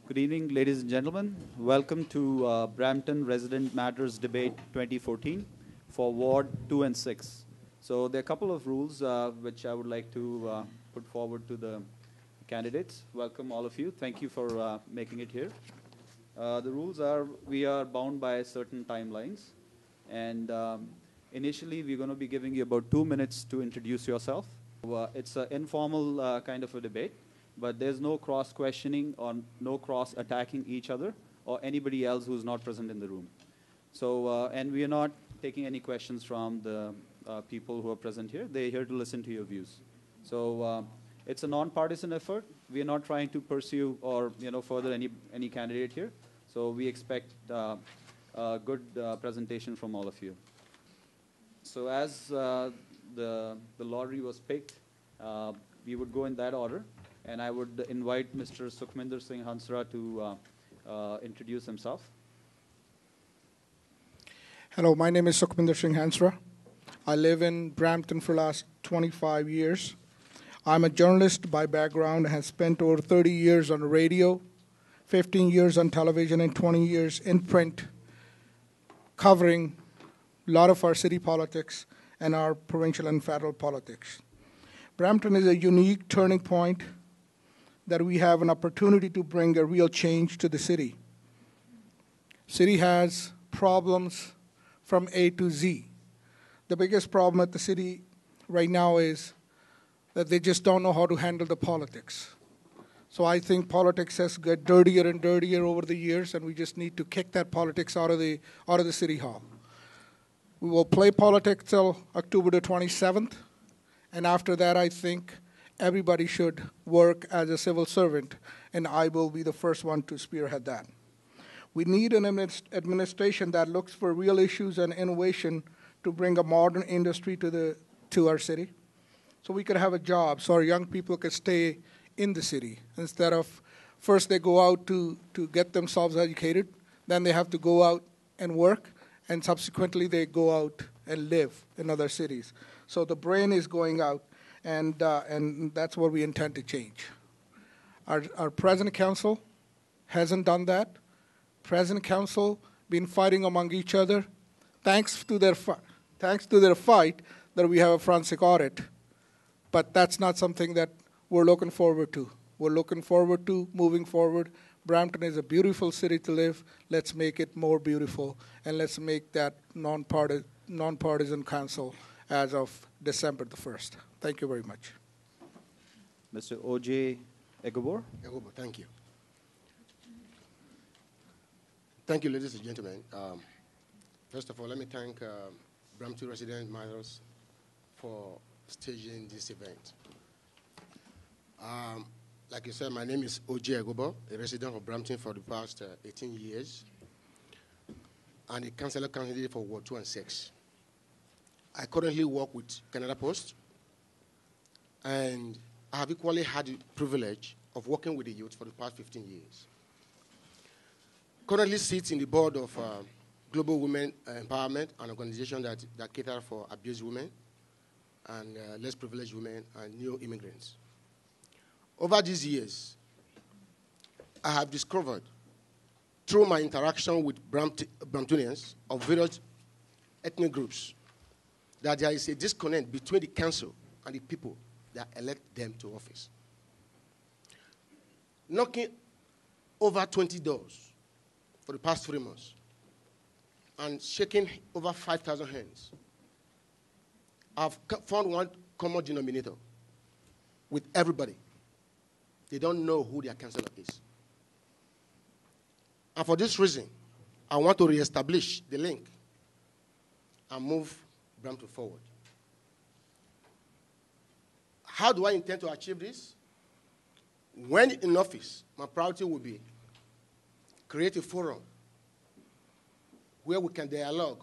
Good evening, ladies and gentlemen. Welcome to Brampton Resident Matters Debate 2014 for Ward 2 and 6. So there are a couple of rules which I would like to put forward to the candidates. Welcome all of you. Thank you for making it here. The rules are we are bound by certain timelines. And initially, we're going to be giving you about 2 minutes to introduce yourself. It's an informal kind of a debate. But there's no cross-questioning or no cross-attacking each other or anybody else who's not present in the room. So, and we are not taking any questions from the people who are present here. They're here to listen to your views. So it's a non-partisan effort. We are not trying to pursue or further any candidate here. So we expect a good presentation from all of you. So as the lottery was picked, we would go in that order. And I would invite Mr. Sukhminder Singh Hansra to introduce himself. Hello, my name is Sukhminder Singh Hansra. I live in Brampton for the last 25 years. I'm a journalist by background and have spent over 30 years on the radio, 15 years on television, and 20 years in print, covering a lot of our city politics and our provincial and federal politics. Brampton is a unique turning point that we have an opportunity to bring a real change to the city. City has problems from A to Z. The biggest problem at the city right now is that they just don't know how to handle the politics. So I think politics has got dirtier and dirtier over the years, and we just need to kick that politics out of the city hall. We will play politics till October the 27th, and after that I think everybody should work as a civil servant, and I will be the first one to spearhead that. We need an administration that looks for real issues and innovation to bring a modern industry to our city, so we could have a job, so our young people could stay in the city instead of first they go out to get themselves educated, then they have to go out and work, and subsequently they go out and live in other cities. So the brain is going out. And that's what we intend to change. Our present council hasn't done that. Present council been fighting among each other. Thanks to their fight that we have a forensic audit. But that's not something that we're looking forward to. We're looking forward to moving forward. Brampton is a beautiful city to live. Let's make it more beautiful, and let's make that non-partisan council as of December the 1st. Thank you very much. Mr. O.J. Egobor. Egobor, thank you. Thank you, ladies and gentlemen. First of all, let me thank Brampton Resident Matters for staging this event. Like you said, my name is O.J. Egobor, a resident of Brampton for the past 18 years, and a councillor candidate for Ward 2 and 6. I currently work with Canada Post, and I have equally had the privilege of working with the youth for the past 15 years. Currently sits in the board of Global Women Empowerment, an organization that caters for abused women and less privileged women and new immigrants. Over these years, I have discovered through my interaction with Bramptonians of various ethnic groups that there is a disconnect between the council and the people that elect them to office. Knocking over 20 doors for the past 3 months and shaking over 5,000 hands, I've found one common denominator with everybody. They don't know who their councillor is. And for this reason, I want to reestablish the link and move Brampton forward. How do I intend to achieve this? When in office, my priority will be create a forum where we can dialogue,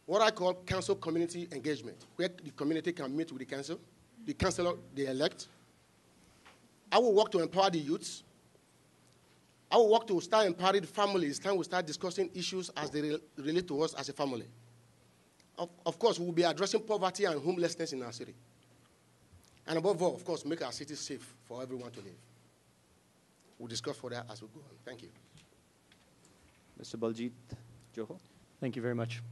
what I call council community engagement, where the community can meet with the council, the councillor they elect. I will work to empower the youths. I will work to start empowering families, time we start discussing issues as they relate to us as a family. Of course, we will be addressing poverty and homelessness in our city. And above all, of course, make our city safe for everyone to live. we'll discuss further as we go on. Thank you. Mr. Baljit Johal. Thank you very much.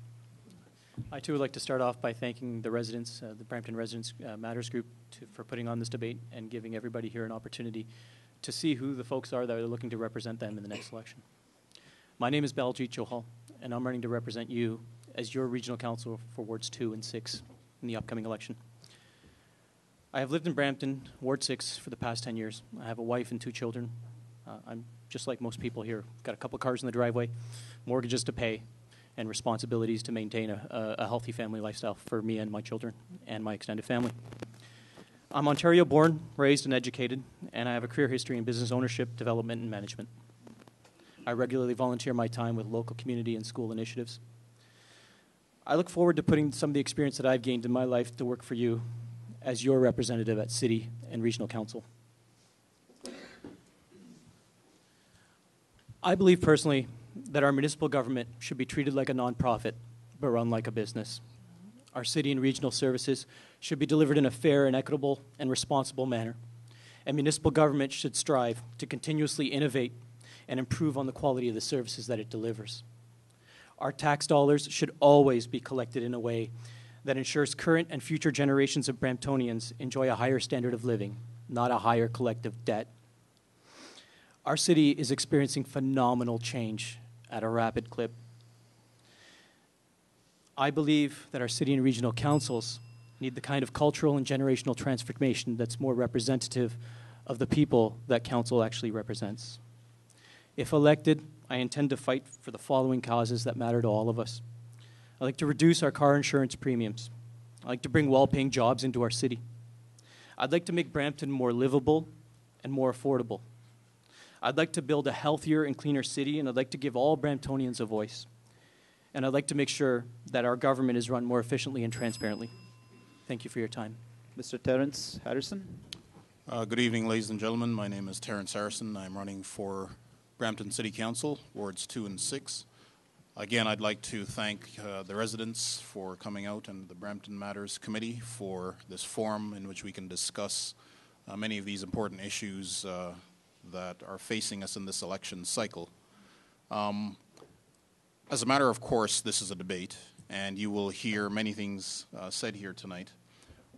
I too would like to start off by thanking the residents, the Brampton Residents Matters Group, for putting on this debate and giving everybody here an opportunity to see who the folks are that are looking to represent them in the next election. My name is Baljit Johal, and I'm running to represent you as your regional councillor for Wards 2 and 6 in the upcoming election. I have lived in Brampton, Ward 6, for the past 10 years. I have a wife and 2 children. I'm just like most people here. Got a couple cars in the driveway, mortgages to pay, and responsibilities to maintain a healthy family lifestyle for me and my children and my extended family. I'm Ontario born, raised, and educated, and I have a career history in business ownership, development, and management. I regularly volunteer my time with local community and school initiatives. I look forward to putting some of the experience that I've gained in my life to work for you as your representative at City and Regional Council. I believe personally that our municipal government should be treated like a nonprofit, but run like a business. Our city and regional services should be delivered in a fair and equitable and responsible manner. And municipal government should strive to continuously innovate and improve on the quality of the services that it delivers. Our tax dollars should always be collected in a way that ensures current and future generations of Bramptonians enjoy a higher standard of living, not a higher collective debt. Our city is experiencing phenomenal change at a rapid clip. I believe that our city and regional councils need the kind of cultural and generational transformation that's more representative of the people that council actually represents. If elected, I intend to fight for the following causes that matter to all of us. I'd like to reduce our car insurance premiums. I'd like to bring well-paying jobs into our city. I'd like to make Brampton more livable and more affordable. I'd like to build a healthier and cleaner city, and I'd like to give all Bramptonians a voice. And I'd like to make sure that our government is run more efficiently and transparently. Thank you for your time. Mr. Terence Harrison. Good evening, ladies and gentlemen. My name is Terence Harrison. I'm running for Brampton City Council, Wards 2 and 6. Again, I'd like to thank the residents for coming out and the Brampton Matters Committee for this forum in which we can discuss many of these important issues that are facing us in this election cycle. As a matter of course, this is a debate, and you will hear many things said here tonight.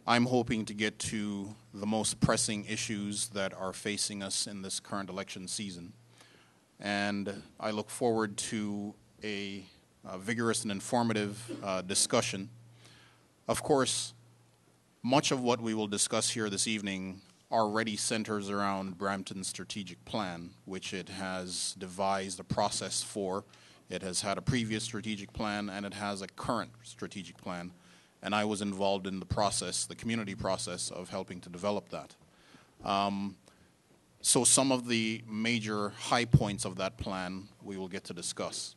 I'm hoping to get to the most pressing issues that are facing us in this current election season. And I look forward to a vigorous and informative discussion. Of course, much of what we will discuss here this evening already centers around Brampton's strategic plan, which it has devised a process for. It has had a previous strategic plan, and it has a current strategic plan. And I was involved in the process, the community process, of helping to develop that. So some of the major high points of that plan we will get to discuss.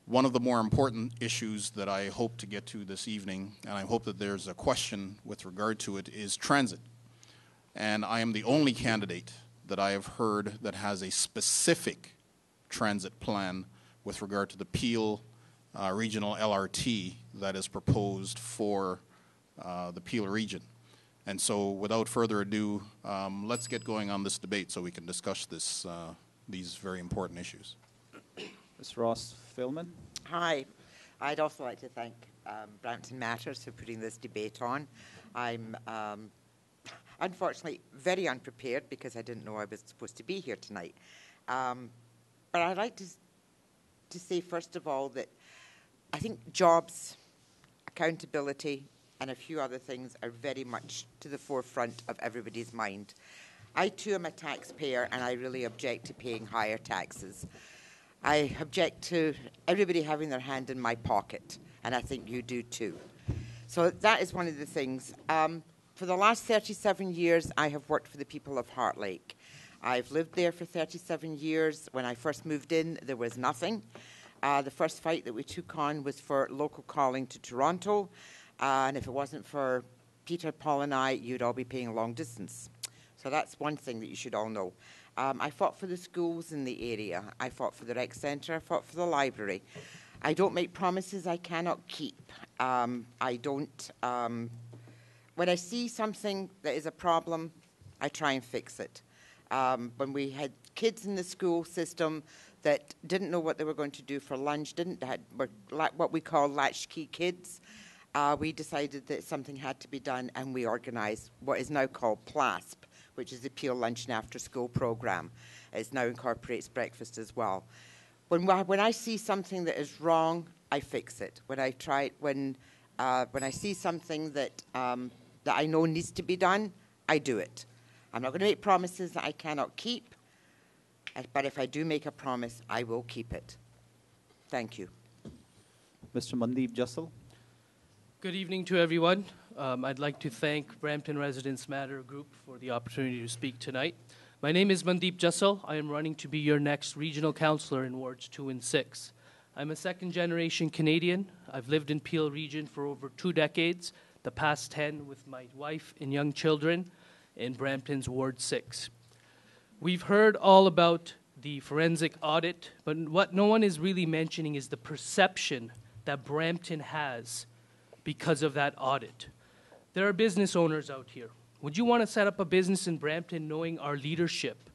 One of the more important issues that I hope to get to this evening, and I hope that there's a question with regard to it, is transit. And I am the only candidate that I have heard that has a specific transit plan with regard to the Peel regional LRT that is proposed for the Peel region. And so without further ado, let's get going on this debate so we can discuss these very important issues. Ms. Ross Philman. Hi. I'd also like to thank Brampton Matters for putting this debate on. I'm unfortunately very unprepared because I didn't know I was supposed to be here tonight. But I'd like to say, first of all, that I think jobs, accountability, and a few other things are very much to the forefront of everybody's mind. I too am a taxpayer, and I really object to paying higher taxes. I object to everybody having their hand in my pocket, and I think you do too. So that is one of the things. For the last 37 years, I have worked for the people of Heart Lake. I've lived there for 37 years. When I first moved in, there was nothing. The first fight that we took on was for local calling to Toronto. And if it wasn't for Peter, Paul, and I, you'd all be paying long distance. So that's one thing that you should all know. I fought for the schools in the area. I fought for the rec centre. I fought for the library. I don't make promises I cannot keep. I don't... when I see something that is a problem, I try and fix it. When we had kids in the school system that didn't know what they were going to do for lunch, were what we call latchkey kids, we decided that something had to be done, and we organised what is now called PLASP, which is the Peel Lunch and After School Programme. It now incorporates breakfast as well. When I see something that is wrong, I fix it. When I see something that I know needs to be done, I do it. I'm not going to make promises that I cannot keep, but if I do make a promise, I will keep it. Thank you. Mr. Mandeep Jassal. Good evening to everyone. I'd like to thank Brampton Residents Matter Group for the opportunity to speak tonight. My name is Mandeep Jassal. I am running to be your next regional councillor in Wards 2 and 6. I'm a second-generation Canadian. I've lived in Peel region for over 2 decades, the past 10 with my wife and young children in Brampton's Ward 6. We've heard all about the forensic audit, but what no one is really mentioning is the perception that Brampton has because of that audit. There are business owners out here. Would you want to set up a business in Brampton knowing our leadership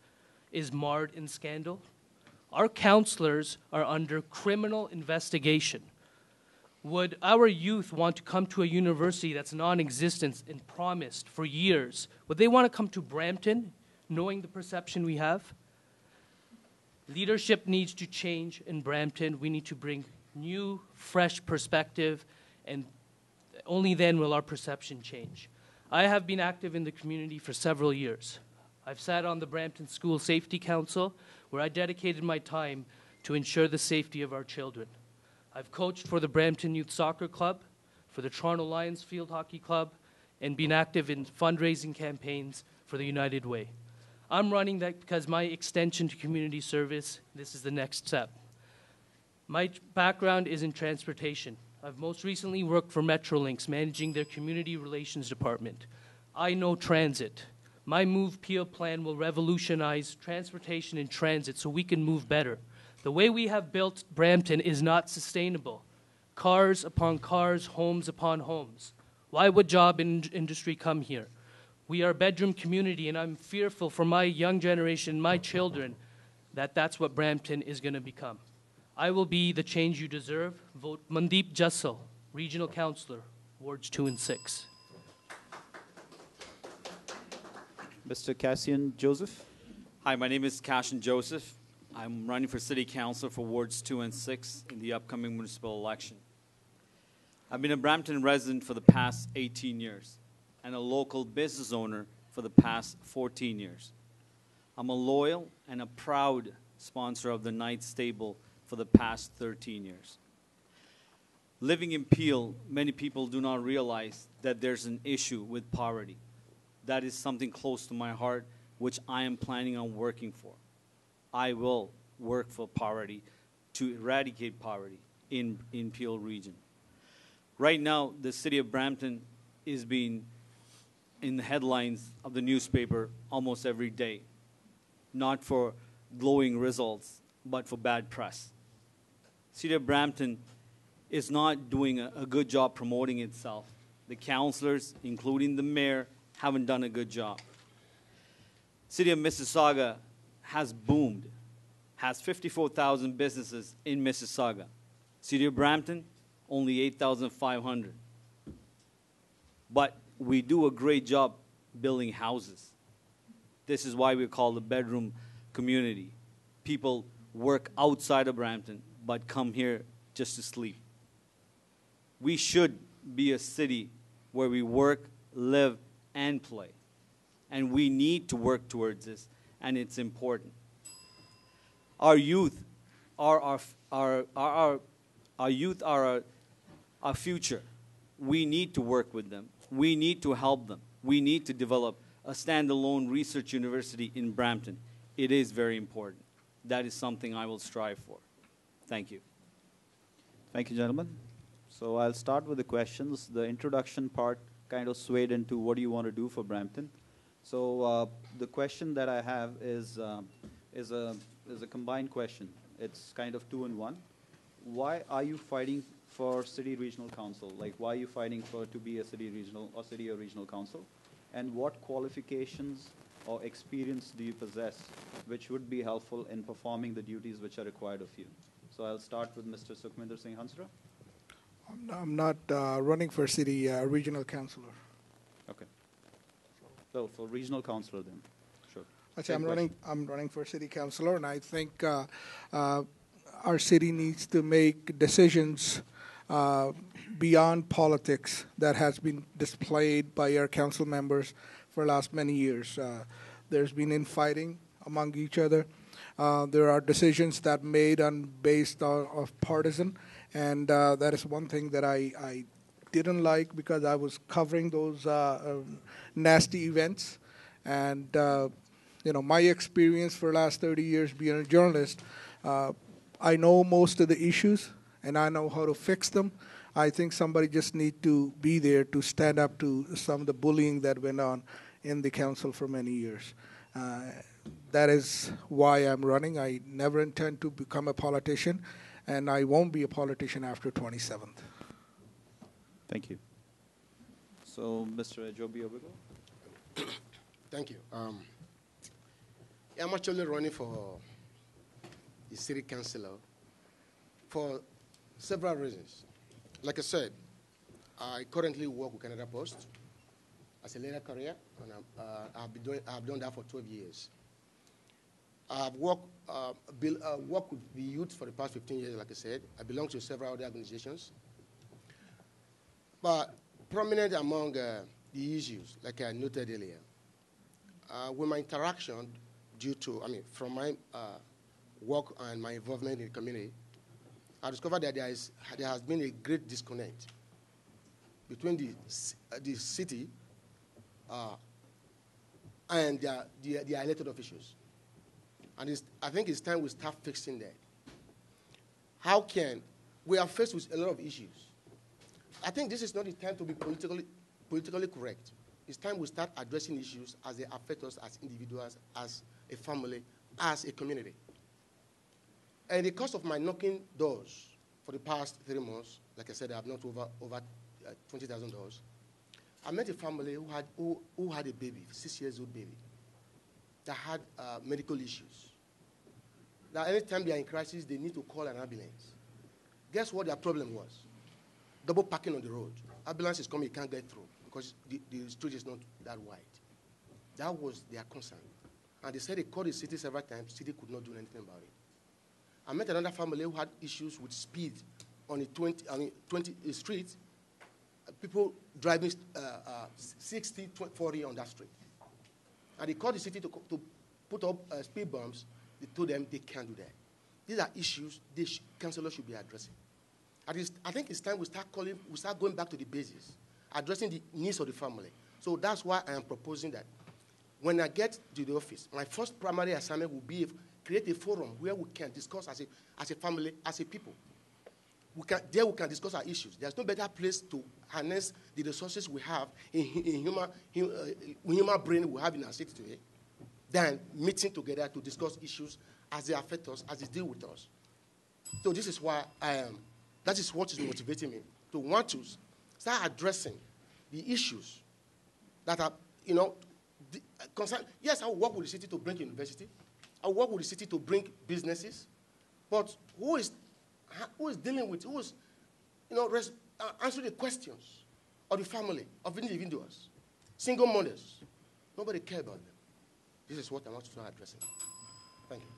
is marred in scandal? Our councillors are under criminal investigation. Would our youth want to come to a university that's non-existent and promised for years? Would they want to come to Brampton knowing the perception we have? Leadership needs to change in Brampton. We need to bring new, fresh perspective, and only then will our perception change. I have been active in the community for several years. I've sat on the Brampton School Safety Council, where I dedicated my time to ensure the safety of our children. I've coached for the Brampton Youth Soccer Club, for the Toronto Lions Field Hockey Club, and been active in fundraising campaigns for the United Way. I'm running that because my extension to community service, this is the next step. My background is in transportation. I've most recently worked for Metrolinx, managing their community relations department. I know transit. My Move Peel plan will revolutionize transportation and transit so we can move better. The way we have built Brampton is not sustainable. Cars upon cars, homes upon homes. Why would job industry come here? We are a bedroom community, and I'm fearful for my young generation, my children, that that's what Brampton is going to become. I will be the change you deserve. Vote Mandeep Jassal, Regional Councillor, Wards 2 and 6. Mr. Cassian Joseph. Hi, my name is Cassian Joseph. I'm running for City Councillor for Wards 2 and 6 in the upcoming municipal election. I've been a Brampton resident for the past 18 years and a local business owner for the past 14 years. I'm a loyal and a proud sponsor of the Knights Stable for the past 13 years. Living in Peel, many people do not realize that there's an issue with poverty. That is something close to my heart, which I am planning on working for. I will work for poverty, to eradicate poverty in Peel region. Right now, the city of Brampton is being in the headlines of the newspaper almost every day, not for glowing results, but for bad press. City of Brampton is not doing a good job promoting itself. The councillors, including the mayor, haven't done a good job. City of Mississauga has boomed, has 54,000 businesses in Mississauga. City of Brampton, only 8,500. But we do a great job building houses. This is why we're called a bedroom community. People work outside of Brampton, but come here just to sleep. We should be a city where we work, live, and play. And we need to work towards this, and it's important. Our youth are our future. We need to work with them. We need to help them. We need to develop a standalone research university in Brampton. It is very important. That is something I will strive for. Thank you. Thank you, gentlemen. So I'll start with the questions. The introduction part kind of swayed into what do you want to do for Brampton. So the question that I have is a combined question. It's kind of 2 in 1. Why are you fighting for city regional council? Like, why are you fighting to be a city or regional council? And what qualifications or experience do you possess which would be helpful in performing the duties which are required of you? So I'll start with Mr. Sukhminder Singh Hansra. I'm not running for city regional councillor. Okay. So for regional councillor then, sure. Actually, Same I'm running for city councillor, and I think our city needs to make decisions beyond politics that has been displayed by our council members for the last many years. There's been infighting among each other. There are decisions that made based of partisan, and that is one thing that I didn't like because I was covering those nasty events. And my experience for the last 30 years being a journalist, I know most of the issues and I know how to fix them. I think somebody just need to be there to stand up to some of the bullying that went on in the council for many years. That is why I'm running. I never intend to become a politician, and I won't be a politician after 27th. Thank you. So, Mr. Ajobi Obigo. Thank you. I'm actually running for the city councillor for several reasons. Like I said, I currently work with Canada Post as a later career, and I've done that for 12 years. I've worked with the youth for the past 15 years, like I said. I belong to several other organizations. But prominent among the issues, like I noted earlier, with my interaction from my work and my involvement in the community, I discovered that there has been a great disconnect between the city and the elected officials. And I think it's time we start fixing that. We are faced with a lot of issues. I think this is not the time to be politically correct. It's time we start addressing issues as they affect us as individuals, as a family, as a community. And in the course of my knocking doors for the past 3 months, like I said, I have knocked over 20,000 doors. I met a family who had a baby, 6 years old baby, that had medical issues. Now, anytime they are in crisis, they need to call an ambulance. Guess what their problem was? Double parking on the road. Ambulance is coming, you can't get through because the street is not that wide. That was their concern. And they said they called the city several times, the city could not do anything about it. I met another family who had issues with speed on the 20 street. People driving 60, 40 on that street. And they called the city to put up speed bumps. They told them they can't do that. These are issues the councillors should be addressing. I think it's time we start going back to the basis, addressing the needs of the family. So that's why I am proposing that when I get to the office, my first primary assignment will be create a forum where we can discuss as a family, as a people. We can discuss our issues. There's no better place to harness the resources we have in human brain we have in our city today than meeting together to discuss issues as they affect us, as they deal with us. So this is why that is what is motivating me to want to start addressing the issues that are, concerned. Yes, I will work with the city to bring university. I will work with the city to bring businesses. But who is dealing with, answering the questions of the family, of individuals, single mothers? Nobody cares about them. This is what I want to start addressing. Thank you.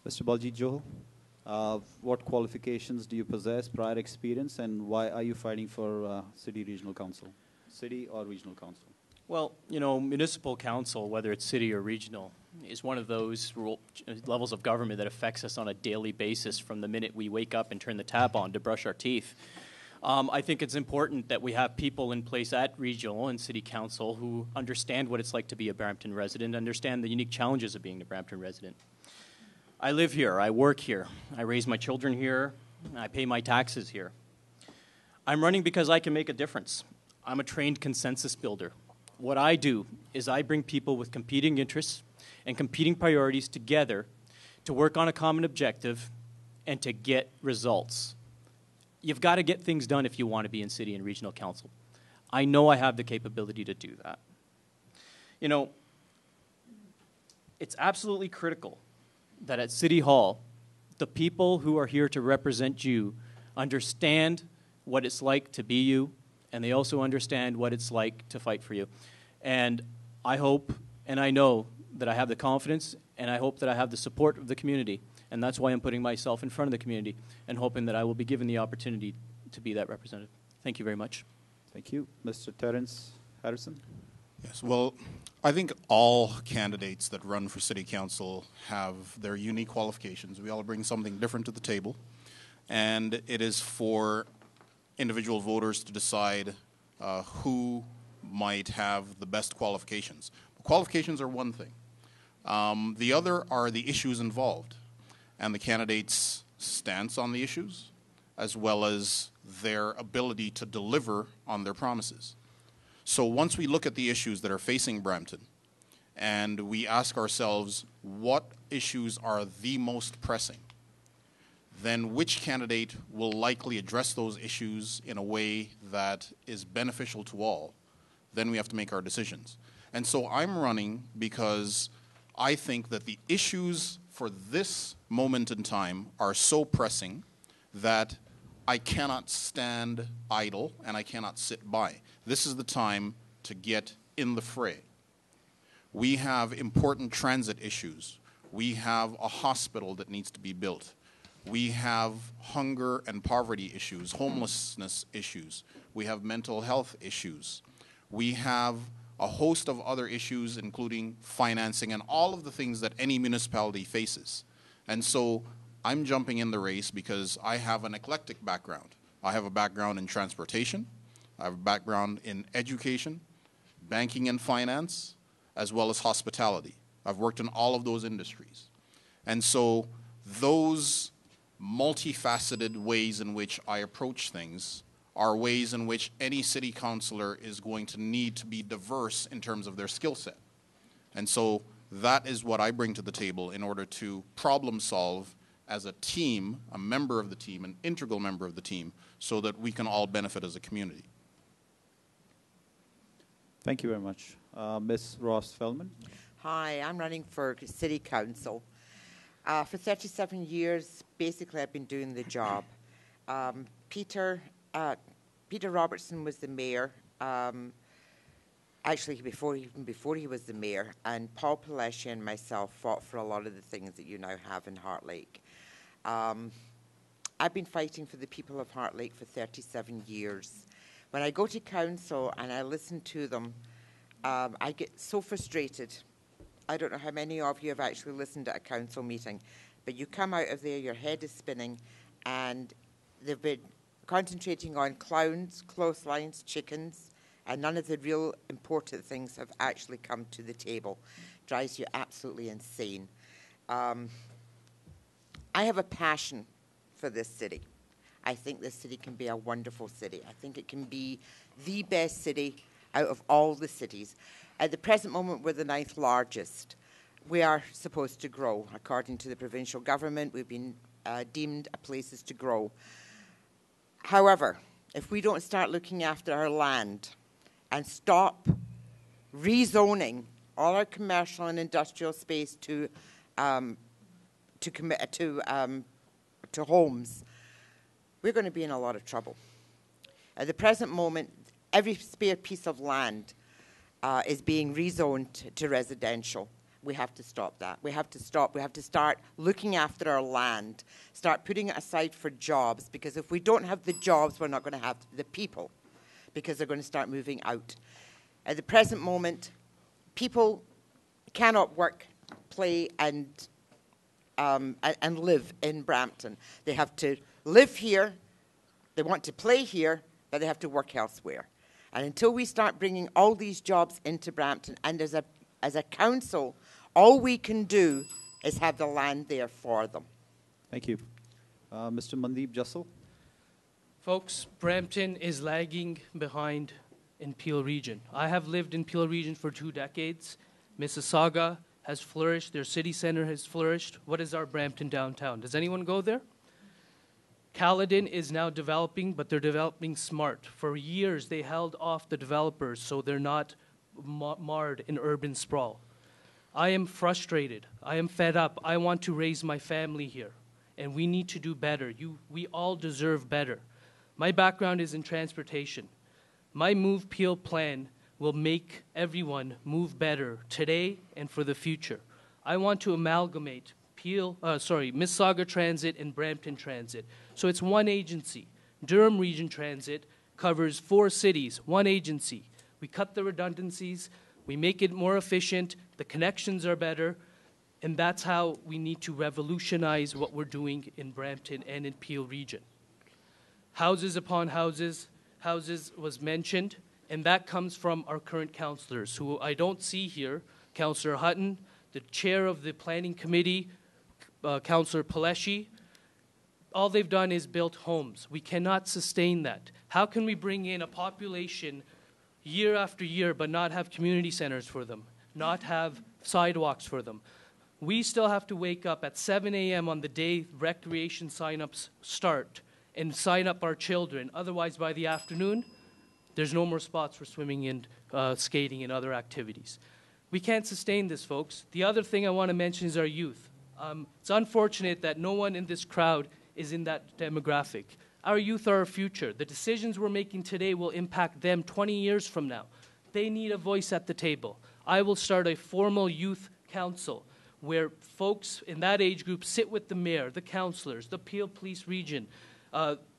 Mr. Baljit Johal, what qualifications do you possess, prior experience, and why are you fighting for city regional council, city or regional council? Well, municipal council, whether it's city or regional, is one of those levels of government that affects us on a daily basis from the minute we wake up and turn the tap on to brush our teeth. I think it's important that we have people in place at regional and city council who understand what it's like to be a Brampton resident, understand the unique challenges of being a Brampton resident. I live here, I work here, I raise my children here, I pay my taxes here. I'm running because I can make a difference. I'm a trained consensus builder. What I do is I bring people with competing interests and competing priorities together to work on a common objective and to get results. You've got to get things done if you want to be in city and regional council. I know I have the capability to do that. it's absolutely critical that at City Hall, the people who are here to represent you understand what it's like to be you, and they also understand what it's like to fight for you. And I hope, and I know that I have the confidence, and I hope that I have the support of the community, and that's why I'm putting myself in front of the community and hoping that I will be given the opportunity to be that representative. Thank you very much. Thank you. Mr. Terence Harrison. Yes, well, I think all candidates that run for city council have their unique qualifications. We all bring something different to the table, and it is for individual voters to decide who might have the best qualifications. Qualifications are one thing. The other are the issues involved and the candidate's stance on the issues, as well as their ability to deliver on their promises. So once we look at the issues that are facing Brampton, and we ask ourselves what issues are the most pressing, then which candidate will likely address those issues in a way that is beneficial to all, then we have to make our decisions. And so I'm running because I think that the issues for this moment in time are so pressing that I cannot stand idle and I cannot sit by. This is the time to get in the fray. We have important transit issues. We have a hospital that needs to be built. We have hunger and poverty issues, homelessness issues. We have mental health issues. We have a host of other issues, including financing and all of the things that any municipality faces. And so I'm jumping in the race because I have an eclectic background. I have a background in transportation. I have a background in education, banking and finance, as well as hospitality. I've worked in all of those industries. And so those multifaceted ways in which I approach things are ways in which any city councillor is going to need to be diverse in terms of their skill set. And so that is what I bring to the table in order to problem solve as a team, a member of the team, an integral member of the team, so that we can all benefit as a community. Thank you very much. Ms. Ross Feldman. Hi, I'm running for City Council. For 37 years, basically, I've been doing the job. Peter Robertson was the mayor, actually even before he was the mayor, and Paul Palesci and myself fought for a lot of the things that you now have in Heart Lake. I've been fighting for the people of Heart Lake for 37 years. When I go to council and I listen to them, I get so frustrated. I don't know how many of you have actually listened at a council meeting, but you come out of there, your head is spinning, and they've been concentrating on clowns, clotheslines, chickens, and none of the real important things have actually come to the table. Drives you absolutely insane. I have a passion for this city. I think this city can be a wonderful city. I think it can be the best city out of all the cities. At the present moment, we're the 9th largest. We are supposed to grow. According to the provincial government, we've been deemed a places to grow. However, if we don't start looking after our land and stop rezoning all our commercial and industrial space to homes, we're going to be in a lot of trouble. At the present moment, every spare piece of land is being rezoned to residential. We have to stop that. We have to stop. We have to start looking after our land, start putting it aside for jobs, because if we don't have the jobs, we're not going to have the people, because they're going to start moving out. At the present moment, people cannot work, play, and live in Brampton. They have to live here, they want to play here, but they have to work elsewhere. And until we start bringing all these jobs into Brampton, and as a council, all we can do is have the land there for them. Thank you. Mr. Mandeep Jassal. Folks, Brampton is lagging behind in Peel Region. I have lived in Peel Region for 2 decades. Mississauga has flourished. Their city center has flourished. What is our Brampton downtown? Does anyone go there? Caledon is now developing, but they're developing smart. For years, they held off the developers so they're not marred in urban sprawl. I am frustrated. I am fed up. I want to raise my family here, and we need to do better. We all deserve better. My background is in transportation. My Move Peel plan will make everyone move better today and for the future. I want to amalgamate Mississauga Transit and Brampton Transit. So it's one agency. Durham Region Transit covers 4 cities, one agency. We cut the redundancies, we make it more efficient, the connections are better, and that's how we need to revolutionize what we're doing in Brampton and in Peel Region. Houses upon houses was mentioned, and that comes from our current councillors, who I don't see here. Councillor Hutton, the chair of the planning committee, Councillor Paleshi. All they've done is built homes. We cannot sustain that. How can we bring in a population year after year but not have community centers for them, not have sidewalks for them? We still have to wake up at 7 a.m. on the day recreation sign-ups start and sign up our children. Otherwise, by the afternoon, there's no more spots for swimming and skating and other activities. We can't sustain this, folks. The other thing I want to mention is our youth. It's unfortunate that no one in this crowd is in that demographic. Our youth are our future. The decisions we're making today will impact them 20 years from now. They need a voice at the table. I will start a formal youth council where folks in that age group sit with the mayor, the councillors, the Peel Police Region,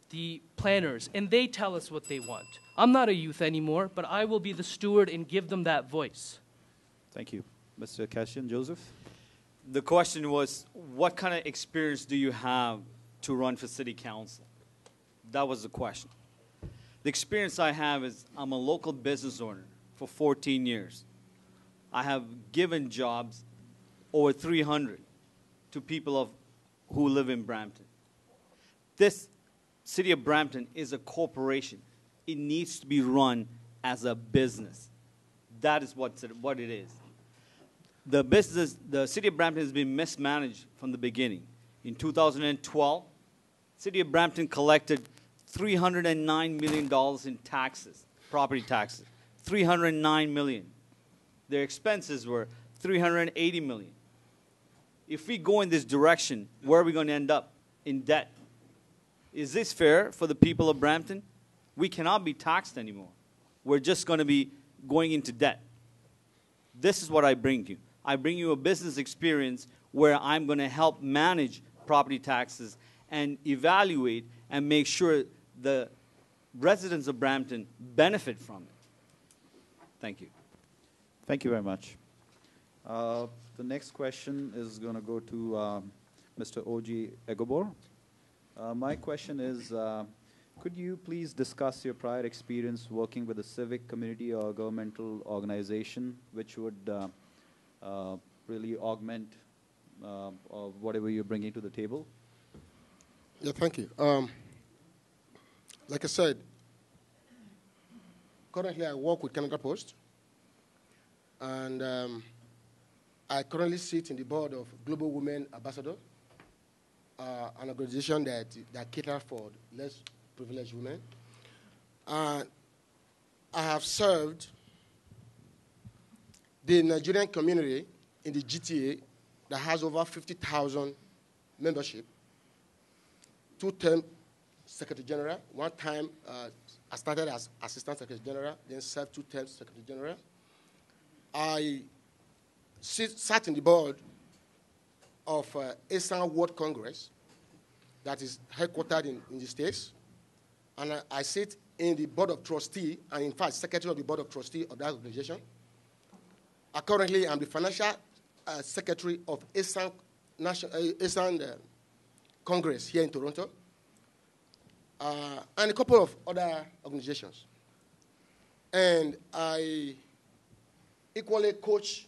the planners, and they tell us what they want. I'm not a youth anymore, but I will be the steward and give them that voice. Thank you. Mr. Cassian Joseph? The question was, what kind of experience do you have to run for city council? That was the question. The experience I have is I'm a local business owner for 14 years. I have given jobs over 300 to people who live in Brampton. This city of Brampton is a corporation. It needs to be run as a business. That is what it is. The city of Brampton has been mismanaged from the beginning. In 2012, city of Brampton collected $309 million in taxes, property taxes, $309 million. Their expenses were $380 million. If we go in this direction, where are we going to end up? In debt. Is this fair for the people of Brampton? We cannot be taxed anymore. We're just going to be going into debt. This is what I bring to you. I bring you a business experience where I'm going to help manage property taxes and evaluate and make sure the residents of Brampton benefit from it. Thank you. Thank you very much. The next question is going to go to Mr. Oji Egobor. My question is, could you please discuss your prior experience working with a civic community or governmental organization which would really augment whatever you're bringing to the table? Yeah, thank you. Like I said, currently I work with Canada Post, and I currently sit in the board of Global Women Ambassador, an organization that caters for less privileged women. I have served the Nigerian community in the GTA that has over 50,000 membership. 2-term Secretary General. One time I started as Assistant Secretary General, then served 2 terms Secretary General. I sat in the board of ASAN World Congress that is headquartered in the States. And I sit in the board of trustee, and in fact, secretary of the board of trustee of that organization. I currently am the financial secretary of ASAN Congress here in Toronto, and a couple of other organizations. And I equally coach,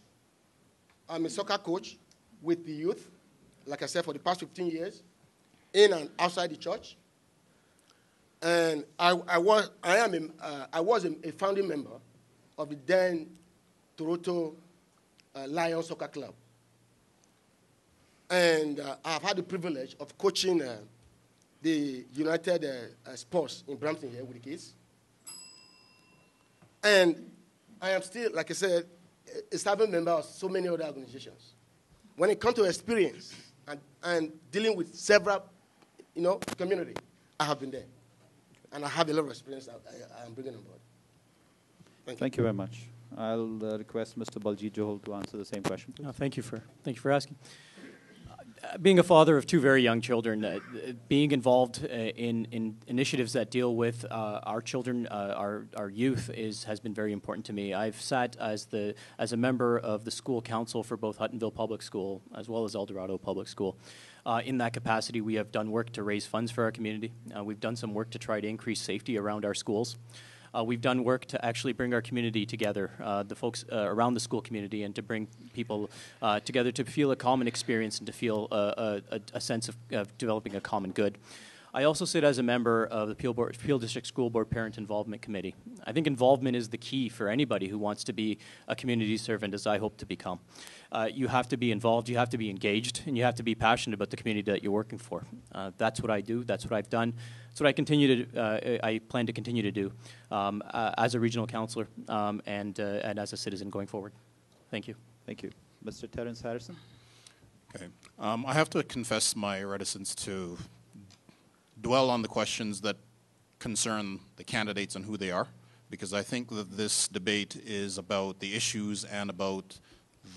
I'm a soccer coach with the youth, like I said, for the past 15 years, in and outside the church. And I was a founding member of the then Toronto Lions Soccer Club. And I've had the privilege of coaching the United Sports in Brampton here with the kids. And I am still, like I said, a serving member of so many other organizations. When it comes to experience and dealing with several, community, I have been there. And I have a lot of experience I'm bringing on board. Thank you very much. I'll request Mr. Baljeet Johal to answer the same question, please. Thank you for asking. Being a father of two very young children, being involved in initiatives that deal with our children, our youth, has been very important to me. I've sat as a member of the school council for both Huttonville Public School as well as El Dorado Public School. In that capacity, we have done work to raise funds for our community. We've done some work to try to increase safety around our schools. We've done work to actually bring our community together, the folks around the school community, and to bring people together to feel a common experience and to feel a sense of developing a common good. I also sit as a member of the Peel District School Board Parent Involvement Committee. I think involvement is the key for anybody who wants to be a community servant, as I hope to become. You have to be involved, you have to be engaged, and you have to be passionate about the community that you're working for. That's what I do, that's what I've done, that's what I plan to continue to do as a regional councillor and as a citizen going forward. Thank you. Thank you. Mr. Terence Harrison. Okay. I have to confess my reticence to dwell on the questions that concern the candidates and who they are, because I think that this debate is about the issues and about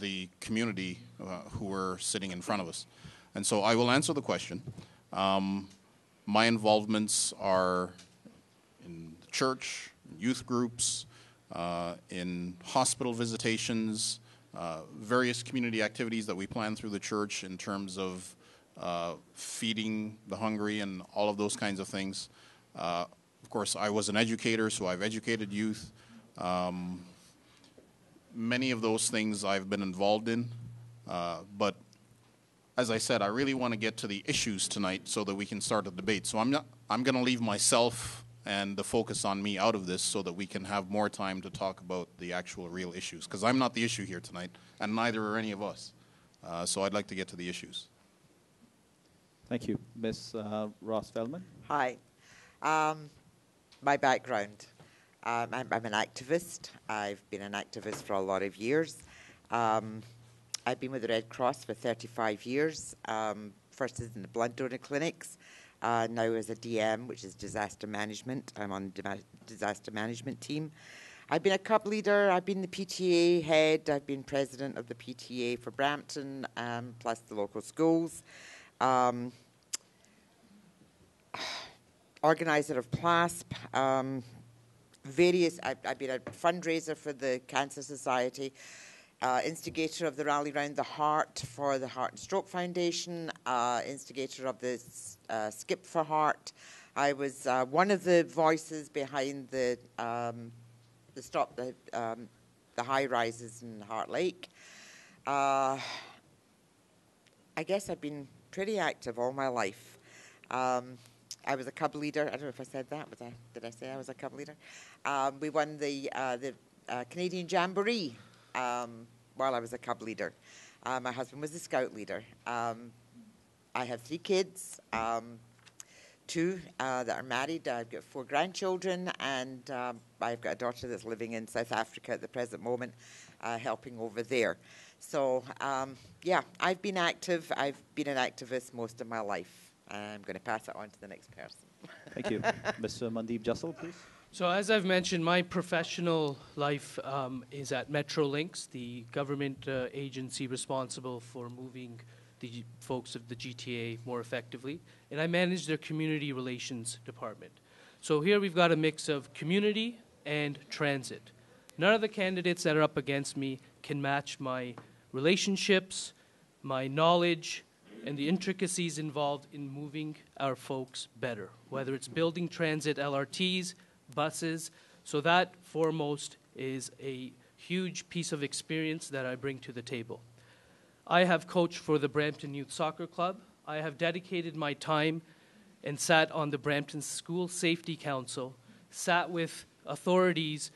the community who are sitting in front of us. And so I will answer the question. My involvements are in the church, youth groups, in hospital visitations, various community activities that we plan through the church in terms of feeding the hungry and all of those kinds of things. Of course, I was an educator, so I've educated youth. Many of those things I've been involved in, but as I said, I really want to get to the issues tonight so that we can start a debate. So I'm going to leave myself and the focus on me out of this so that we can have more time to talk about the actual real issues, because I'm not the issue here tonight, and neither are any of us. So I'd like to get to the issues. Thank you. Ms. Ross Feldman. Hi. My background, I'm an activist. I've been an activist for a lot of years. I've been with the Red Cross for 35 years, first in the blood donor clinics, now as a DM, which is disaster management. I'm on the disaster management team. I've been a club leader, I've been the PTA head, I've been president of the PTA for Brampton, plus the local schools. Organizer of CLASP, I've been a fundraiser for the Cancer Society, instigator of the Rally Round the Heart for the Heart and Stroke Foundation, instigator of the Skip for Heart. I was one of the voices behind the Stop the High Rises in Heart Lake. I guess I've been pretty active all my life. I was a cub leader. I don't know if I said that. Did I say I was a cub leader? We won the Canadian Jamboree while I was a cub leader. My husband was a scout leader. I have 3 kids, 2 that are married. I've got 4 grandchildren, and I've got a daughter that's living in South Africa at the present moment, helping over there. So, yeah, I've been active. I've been an activist most of my life. I'm going to pass it on to the next person. Thank you. Mr. Mandeep Jassal, please. So as I've mentioned, my professional life is at Metrolinx, the government agency responsible for moving the folks of the GTA more effectively, and I manage their community relations department. So here we've got a mix of community and transit. None of the candidates that are up against me can match my relationships, my knowledge, and the intricacies involved in moving our folks better, whether it's building transit LRTs, buses. So that, foremost, is a huge piece of experience that I bring to the table. I have coached for the Brampton Youth Soccer Club. I have dedicated my time and sat on the Brampton School Safety Council, sat with authorities,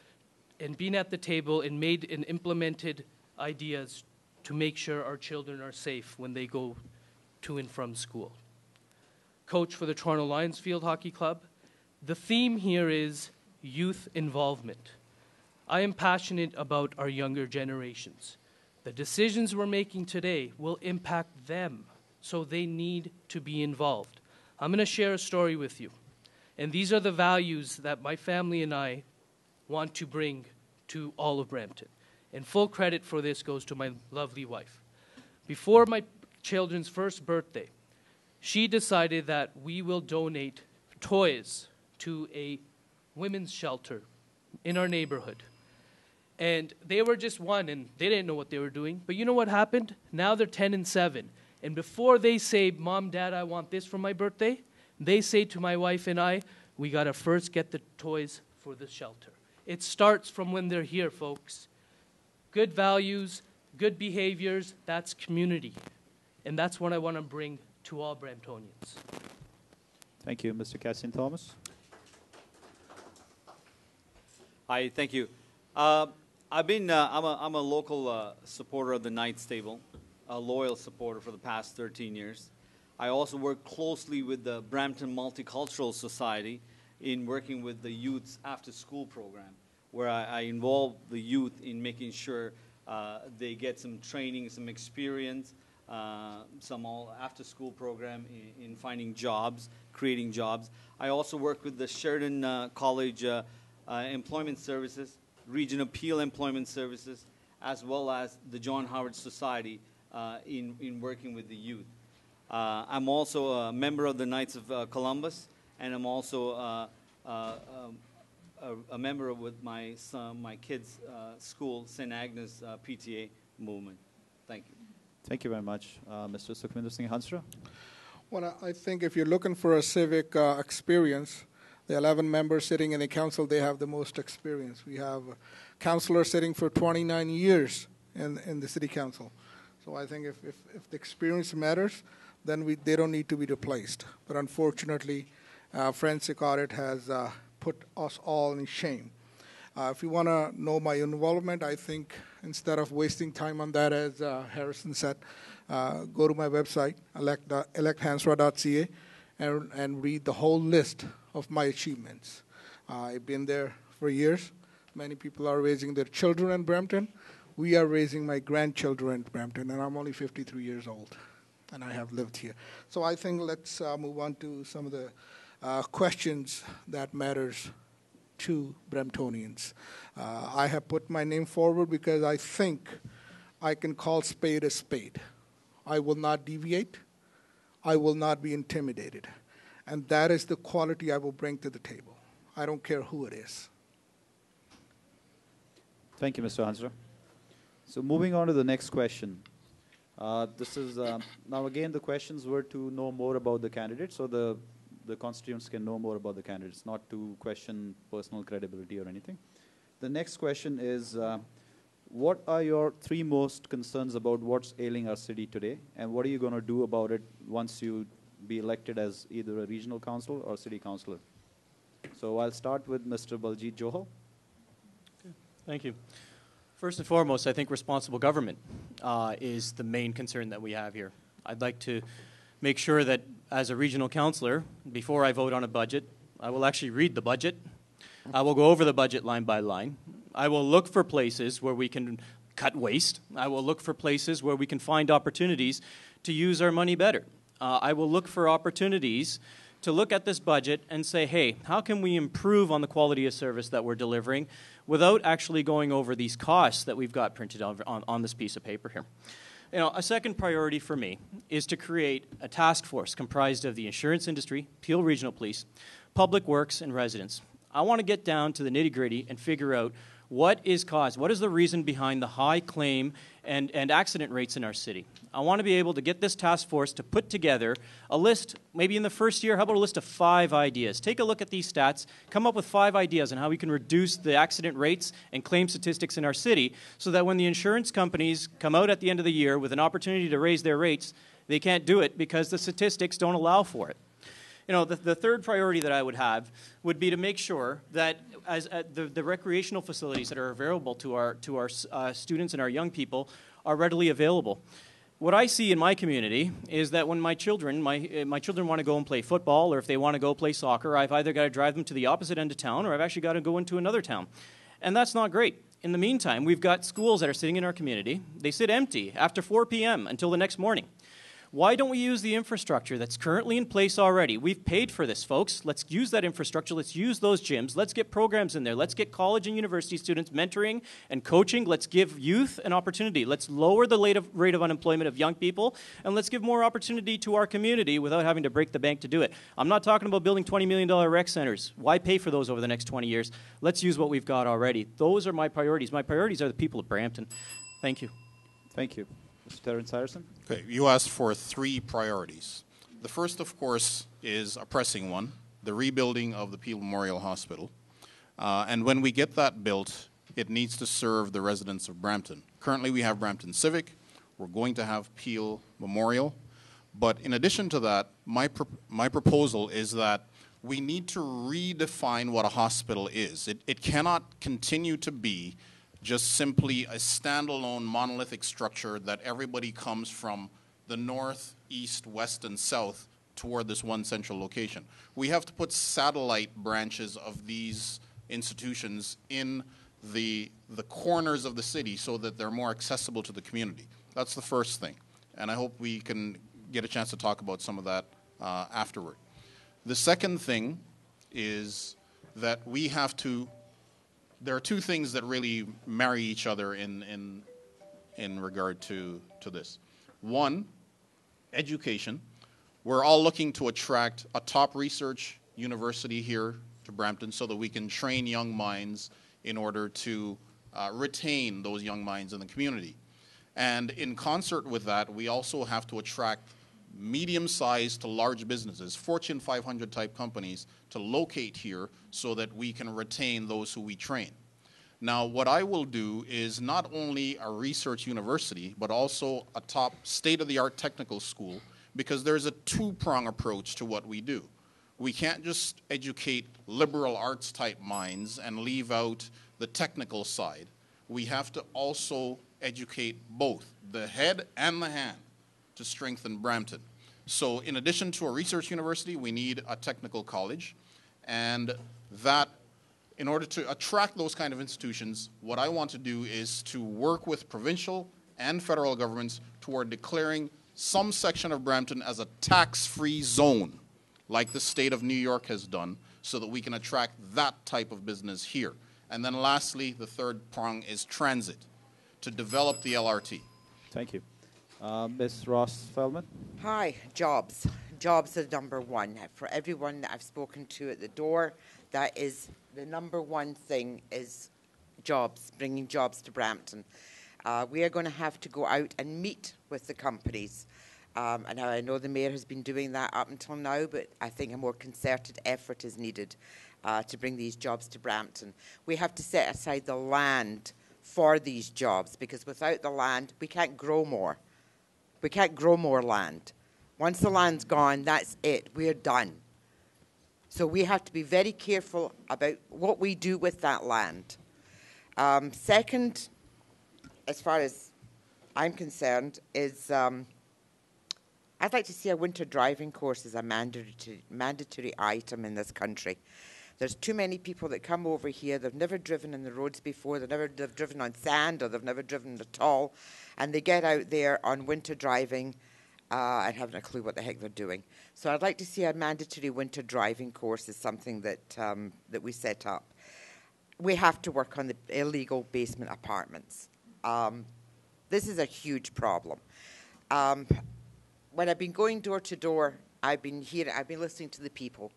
and been at the table and made and implemented ideas to make sure our children are safe when they go to and from school. Coach for the Toronto Lions Field Hockey Club. The theme here is youth involvement. I am passionate about our younger generations. The decisions we're making today will impact them, so they need to be involved. I'm going to share a story with you. And these are the values that my family and I want to bring to all of Brampton. And full credit for this goes to my lovely wife. Before my children's first birthday, she decided that we will donate toys to a women's shelter in our neighborhood. And they were just one, and they didn't know what they were doing. But you know what happened? Now they're 10 and 7. And before they say, Mom, Dad, I want this for my birthday, they say to my wife and I, we got to first get the toys for the shelter. It starts from when they're here, folks. Good values, good behaviors, that's community. And that's what I want to bring to all Bramptonians. Thank you. Mr. Cassian Thomas. Hi, thank you. I'm a local supporter of the Knights Table, a loyal supporter for the past 13 years. I also work closely with the Brampton Multicultural Society in working with the youth's after-school program, where I involve the youth in making sure they get some training, some experience, some after-school program in finding jobs, creating jobs. I also work with the Sheridan College Employment Services, Region Appeal Employment Services, as well as the John Howard Society in working with the youth. I'm also a member of the Knights of Columbus, and I'm also a member with my son, my kids' school, St. Agnes PTA movement. Thank you. Thank you very much. Mr. Sukhminder Singh Hansra. Well, I think if you're looking for a civic experience, the 11 members sitting in the council, they have the most experience. We have a councillor sitting for 29 years in the city council. So I think if the experience matters, then they don't need to be replaced. But unfortunately, forensic audit has put us all in shame. If you want to know my involvement, I think instead of wasting time on that, as Harrison said, go to my website, electhansra.ca, and read the whole list of my achievements. I've been there for years. Many people are raising their children in Brampton. We are raising my grandchildren in Brampton, and I'm only 53 years old, and I have lived here. So I think let's move on to some of the questions that matters to Bramptonians. I have put my name forward because I think I can call spade a spade. I will not deviate. I will not be intimidated. And that is the quality I will bring to the table. I don't care who it is. Thank you, Mr. Hansra. So moving on to the next question. This is, now again, the questions were to know more about the candidates, so the constituents can know more about the candidates, not to question personal credibility or anything. The next question is, what are your 3 most concerns about what's ailing our city today, and what are you going to do about it once you be elected as either a regional council or city councillor? So I'll start with Mr. Baljit Johal. Okay. Thank you. First and foremost, I think responsible government is the main concern that we have here. I'd like to make sure that as a regional councillor, before I vote on a budget, I will actually read the budget. I will go over the budget line by line. I will look for places where we can cut waste. I will look for places where we can find opportunities to use our money better. I will look for opportunities to look at this budget and say, hey, how can we improve on the quality of service that we're delivering without actually going over these costs that we've got printed on this piece of paper here? You know, a second priority for me is to create a task force comprised of the insurance industry, Peel Regional Police, Public Works, and residents. I want to get down to the nitty-gritty and figure out what is caused, what is the reason behind the high claim and accident rates in our city. I want to be able to get this task force to put together a list, maybe in the first year, how about a list of 5 ideas? Take a look at these stats, come up with 5 ideas on how we can reduce the accident rates and claim statistics in our city so that when the insurance companies come out at the end of the year with an opportunity to raise their rates, they can't do it because the statistics don't allow for it. You know, the third priority that I would have would be to make sure that as the recreational facilities that are available to our students and our young people are readily available. What I see in my community is that when my children want to go and play football, or if they want to go play soccer, I've either got to drive them to the opposite end of town, or I've actually got to go into another town. And that's not great. In the meantime, we've got schools that are sitting in our community. They sit empty after 4 p.m. until the next morning. Why don't we use the infrastructure that's currently in place already? We've paid for this, folks. Let's use that infrastructure. Let's use those gyms. Let's get programs in there. Let's get college and university students mentoring and coaching. Let's give youth an opportunity. Let's lower the rate of unemployment of young people, and let's give more opportunity to our community without having to break the bank to do it. I'm not talking about building $20 million rec centers. Why pay for those over the next 20 years? Let's use what we've got already. Those are my priorities. My priorities are the people of Brampton. Thank you. Thank you. Mr. Terence Harrison? Okay, you asked for 3 priorities. The first, of course, is a pressing one, the rebuilding of the Peel Memorial Hospital. And when we get that built, it needs to serve the residents of Brampton. Currently, we have Brampton Civic. We're going to have Peel Memorial. But in addition to that, my proposal is that we need to redefine what a hospital is. It cannot continue to be just simply a standalone monolithic structure that everybody comes from the north, east, west, and south toward this one central location. We have to put satellite branches of these institutions in the corners of the city so that they're more accessible to the community. That's the first thing. And I hope we can get a chance to talk about some of that afterward. The second thing is that we have to there are 2 things that really marry each other in regard to this. One, education. We're all looking to attract a top research university here to Brampton so that we can train young minds in order to retain those young minds in the community. And in concert with that, we also have to attract medium-sized to large businesses, Fortune 500 type companies, to locate here so that we can retain those who we train. Now, what I will do is not only a research university, but also a top state-of-the-art technical school, because there's a 2-prong approach to what we do. We can't just educate liberal arts type minds and leave out the technical side. We have to also educate both the head and the hand to strengthen Brampton. So in addition to a research university, we need a technical college, and that in order to attract those kind of institutions, what I want to do is to work with provincial and federal governments toward declaring some section of Brampton as a tax-free zone, like the state of New York has done, so that we can attract that type of business here. And then lastly, the third prong is transit, to develop the LRT. Thank you. Ms. Ross Feldman? Hi, jobs. Jobs are number 1. For everyone that I've spoken to at the door, that is the number 1 thing is jobs, bringing jobs to Brampton. We are going to have to go out and meet with the companies. And I know the Mayor has been doing that up until now, but I think a more concerted effort is needed to bring these jobs to Brampton. We have to set aside the land for these jobs, because without the land, we can't grow more. We can't grow more land. Once the land's gone, that's it. We're done. So we have to be very careful about what we do with that land. Second, as far as I'm concerned, is I'd like to see a winter driving course as a mandatory item in this country. There's too many people that come over here, they've never driven in the roads before, they've driven on sand, or they've never driven at all, and they get out there on winter driving and haven't a clue what the heck they're doing. So I'd like to see a mandatory winter driving course as something that that we set up. We have to work on the illegal basement apartments. This is a huge problem. When I've been going door to door, I've been listening to the people.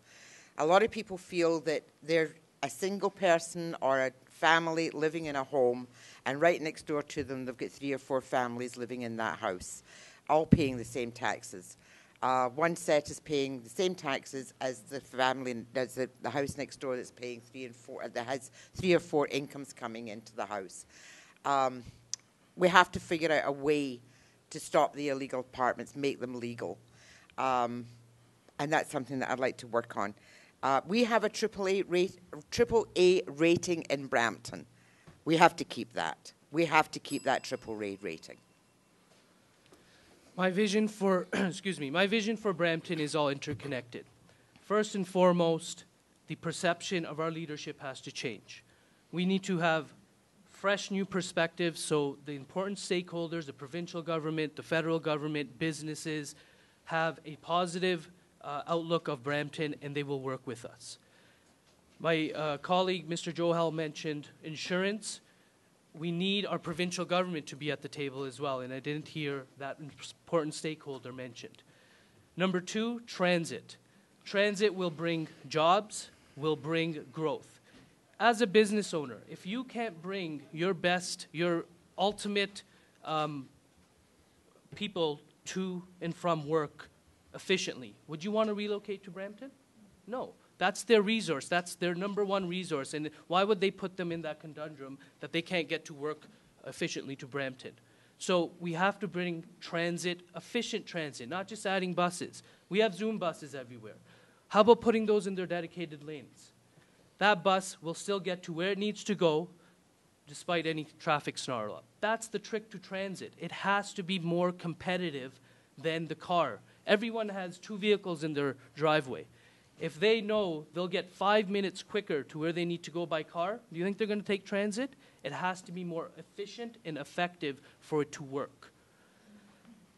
A lot of people feel that they're a single person or a family living in a home, and right next door to them, they've got 3 or 4 families living in that house, all paying the same taxes. One set is paying the same taxes as the family, as the house next door that's paying 3 and 4, that has 3 or 4 incomes coming into the house. We have to figure out a way to stop the illegal apartments, make them legal. And that's something that I'd like to work on. We have a AAA rating in Brampton. We have to keep that. We have to keep that AAA rating. My vision for, my vision for Brampton is all interconnected. First and foremost, the perception of our leadership has to change. We need to have fresh new perspectives so the important stakeholders, the provincial government, the federal government, businesses, have a positive outlook of Brampton, and they will work with us. My colleague, Mr. Johal, mentioned insurance. We need our provincial government to be at the table as well, and I didn't hear that important stakeholder mentioned. Number 2, transit. Transit will bring jobs, will bring growth. As a business owner, if you can't bring your best, your ultimate people to and from work efficiently, would you want to relocate to Brampton? No. That's their resource. That's their number one resource. And why would they put them in that conundrum that they can't get to work efficiently to Brampton? So we have to bring transit, efficient transit, not just adding buses. We have Zoom buses everywhere. How about putting those in their dedicated lanes? That bus will still get to where it needs to go despite any traffic snarl up. That's the trick to transit. It has to be more competitive than the car. Everyone has 2 vehicles in their driveway. If they know they'll get 5 minutes quicker to where they need to go by car, do you think they're going to take transit? It has to be more efficient and effective for it to work.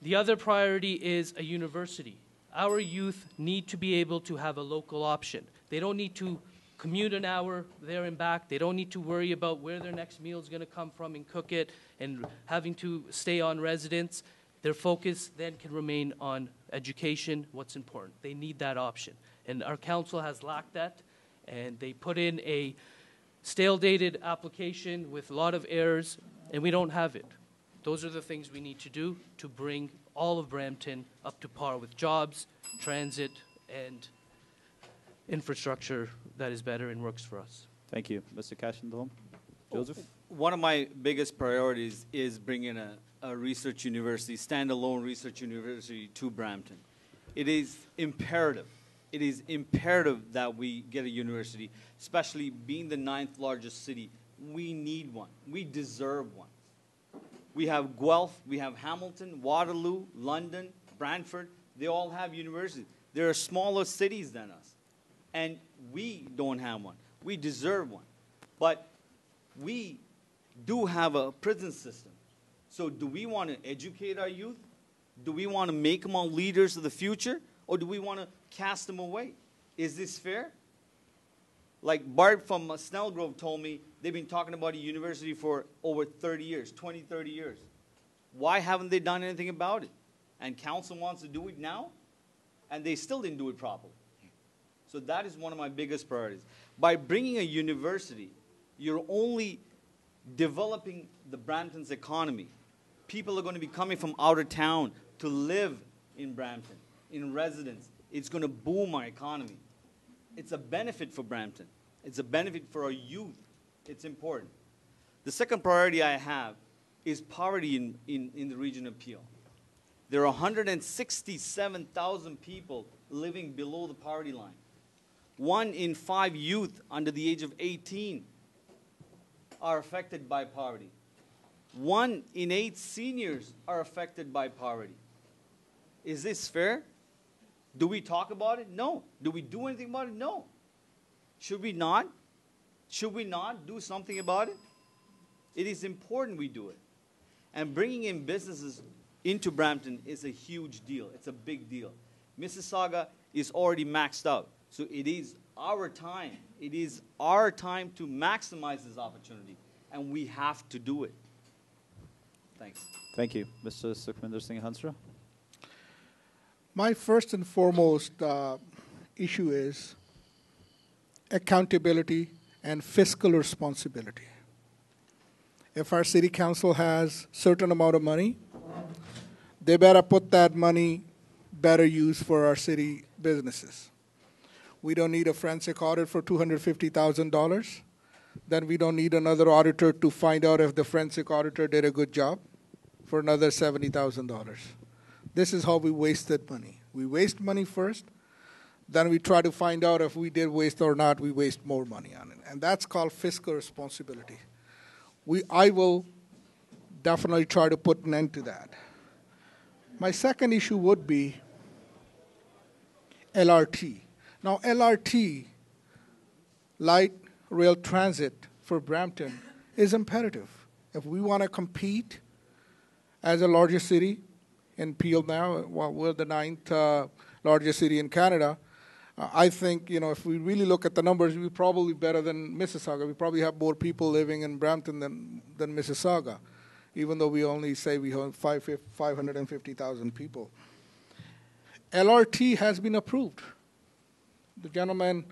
The other priority is a university. Our youth need to be able to have a local option. They don't need to commute an hour there and back. They don't need to worry about where their next meal is going to come from and cook it and having to stay on residence. Their focus then can remain on education, what's important. They need that option. And our council has lacked that, and they put in a stale-dated application with a lot of errors, and we don't have it. Those are the things we need to do to bring all of Brampton up to par with jobs, transit, and infrastructure that is better and works for us. Thank you. Mr. Cashin-Dholm. Joseph? One of my biggest priorities is bringing a research university, standalone research university to Brampton. It is imperative. It is imperative that we get a university, especially being the 9th largest city. We need one. We deserve one. We have Guelph, we have Hamilton, Waterloo, London, Brantford. They all have universities. They're smaller cities than us. And we don't have one. We deserve one. But we do have a prison system. So do we want to educate our youth? Do we want to make them all leaders of the future? Or do we want to cast them away? Is this fair? Like Bart from Snellgrove told me, they've been talking about a university for over 30 years, 20, 30 years. Why haven't they done anything about it? And council wants to do it now, and they still didn't do it properly. So that is one of my biggest priorities. By bringing a university, you're only developing the Brampton's economy. People are going to be coming from out of town to live in Brampton, in residence. It's going to boom our economy. It's a benefit for Brampton. It's a benefit for our youth. It's important. The second priority I have is poverty in the region of Peel. There are 167,000 people living below the poverty line. 1 in 5 youth under the age of 18 are affected by poverty. 1 in 8 seniors are affected by poverty. Is this fair? Do we talk about it? No. Do we do anything about it? No. Should we not? Should we not do something about it? It is important we do it. And bringing in businesses into Brampton is a huge deal. It's a big deal. Mississauga is already maxed out. So it is our time. It is our time to maximize this opportunity. And we have to do it. Thanks. Thank you. Mr. Sukhminder Singh Hansra. My first and foremost issue is accountability and fiscal responsibility. If our city council has certain amount of money, they better put that money better use for our city businesses. We don't need a forensic audit for $250,000. Then we don't need another auditor to find out if the forensic auditor did a good job for another $70,000. This is how we wasted money. We waste money first, then we try to find out if we did waste or not, we waste more money on it. And that's called fiscal responsibility. I will definitely try to put an end to that. My second issue would be LRT. Now, LRT, light rail transit for Brampton is imperative. If we want to compete as a largest city in Peel now, well, we're the 9th largest city in Canada. I think, if we really look at the numbers, we're probably better than Mississauga. We probably have more people living in Brampton than Mississauga, even though we only say we have 550,000 people. LRT has been approved. The gentleman,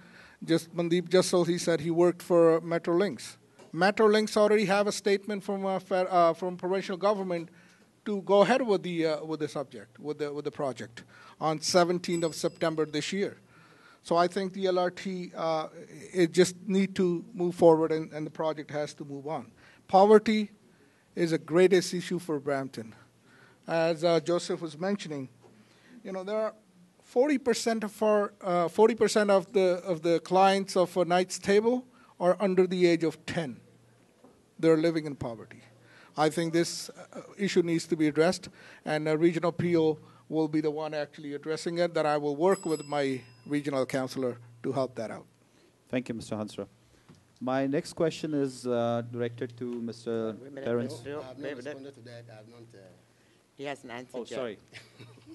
Mandeep Jassal, he said he worked for Metrolinx. Metrolinx already have a statement from provincial government to go ahead with the project on 17th of September this year. So I think the LRT, it just need to move forward and the project has to move on. Poverty is the greatest issue for Brampton. As Joseph was mentioning, there are 40% of the clients of a night's table are under the age of 10. They're living in poverty. I think this issue needs to be addressed, and Regional Peel will be the one actually addressing it, that I will work with my regional councillor to help that out. Thank you, Mr. Hansra. My next question is directed to Mr. Terence. I have not responded to that. I have not. He hasn't answered Oh, yet. sorry.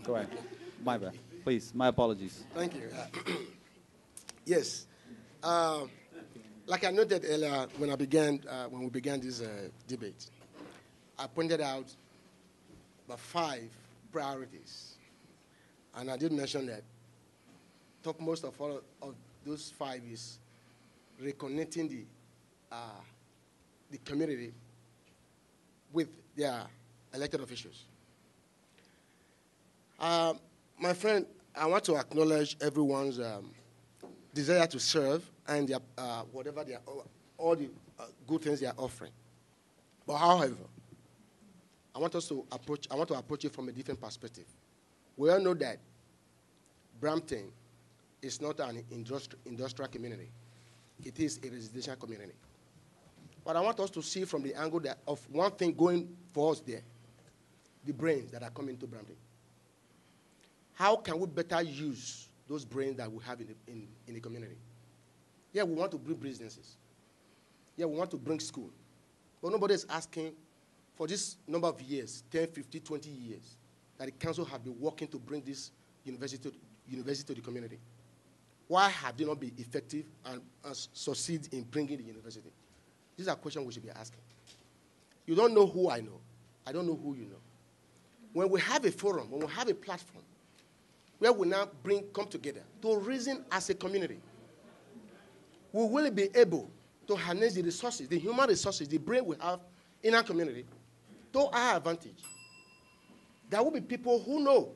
Go ahead. My bad. Please, my apologies. Thank you. Yes. Like I noted earlier when we began this debate, I pointed out the 5 priorities, and I did mention that topmost of all of those 5 is reconnecting the community with their elected officials. My friend, I want to acknowledge everyone's desire to serve and their, whatever they are, all the good things they are offering. But however, I want to approach it from a different perspective. We all know that Brampton is not an industrial community. It is a residential community. But I want us to see from the angle of one thing going for us there, the brains that are coming to Brampton. How can we better use those brains that we have in the community? Yeah, we want to bring businesses. Yeah, we want to bring school. But nobody is asking for this number of years, 10, 15, 20 years, that the council have been working to bring this university to the community. Why have they not been effective and succeed in bringing the university? These are questions we should be asking. You don't know who I know. I don't know who you know. When we have a forum, when we have a platform, where we now come together to reason as a community, we will be able to harness the resources, the human resources, the brain we have in our community to our advantage. There will be people who know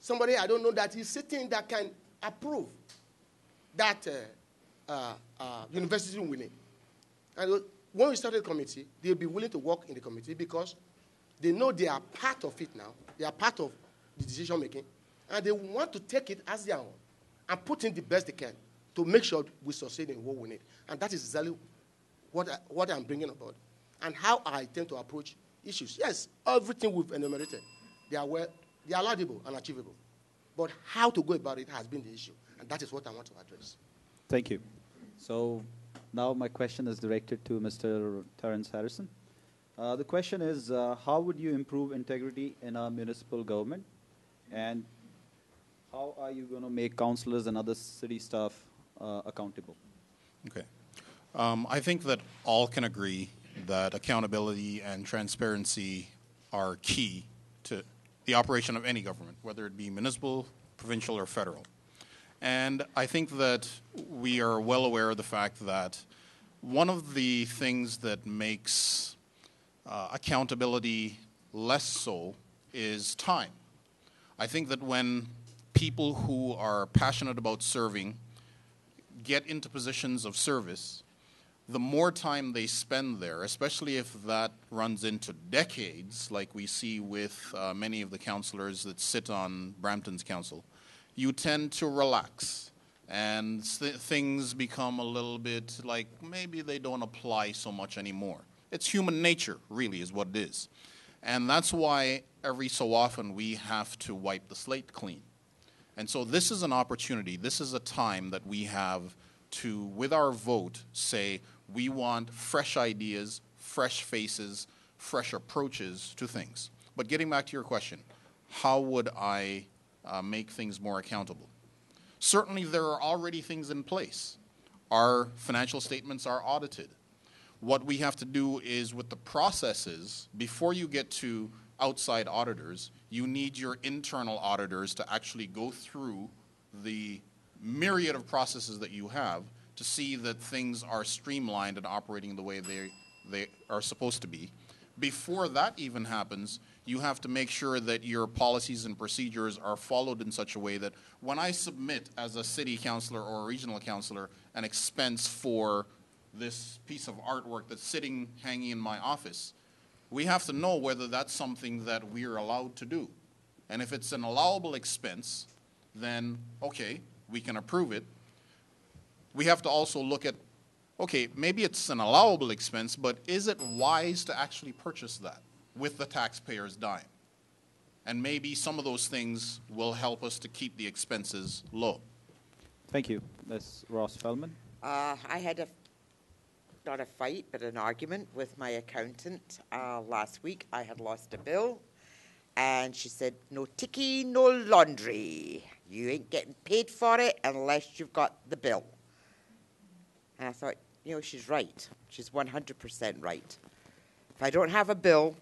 somebody I don't know that is sitting that can approve that university winning. And when we started the committee, they'll be willing to work in the committee because they know they are part of it now. They are part of the decision making. And they want to take it as their own and put in the best they can to make sure we succeed in what we need. And that is exactly what I'm bringing about and how I intend to approach issues. Yes, everything we've enumerated, they are laudable and achievable. But how to go about it has been the issue, and that is what I want to address. Thank you. So now my question is directed to Mr. Terence Harrison. The question is, how would you improve integrity in our municipal government? And how are you going to make councillors and other city staff accountable? Okay. I think that all can agree that accountability and transparency are key to the operation of any government, whether it be municipal, provincial, or federal. And I think that we are well aware of the fact that one of the things that makes accountability less so is time. I think that when people who are passionate about serving get into positions of service, the more time they spend there, especially if that runs into decades, like we see with many of the councillors that sit on Brampton's council, you tend to relax. And things become a little bit like maybe they don't apply so much anymore. It's human nature, really, is what it is. And that's why every so often we have to wipe the slate clean. And so this is an opportunity, this is a time that we have to, with our vote, say We want fresh ideas, fresh faces, fresh approaches to things. But getting back to your question, how would I make things more accountable? Certainly there are already things in place. Our financial statements are audited. What we have to do is with the processes, before you get to outside auditors, you need your internal auditors to actually go through the myriad of processes that you have to see that things are streamlined and operating the way they are supposed to be. Before that even happens, you have to make sure that your policies and procedures are followed in such a way that when I submit as a city councillor or a regional councillor an expense for this piece of artwork that's sitting, hanging in my office, we have to know whether that's something that we're allowed to do. And if it's an allowable expense, then okay, we can approve it. We have to also look at, okay, maybe it's an allowable expense, but is it wise to actually purchase that with the taxpayer's dime? And maybe some of those things will help us to keep the expenses low. Thank you. Ms. Ross Feldman. I had not a fight, but an argument with my accountant last week. I had lost a bill, and she said, no ticky, no laundry. You ain't getting paid for it unless you've got the bill. And I thought, you know, she's right. She's 100% right. If I don't have a bill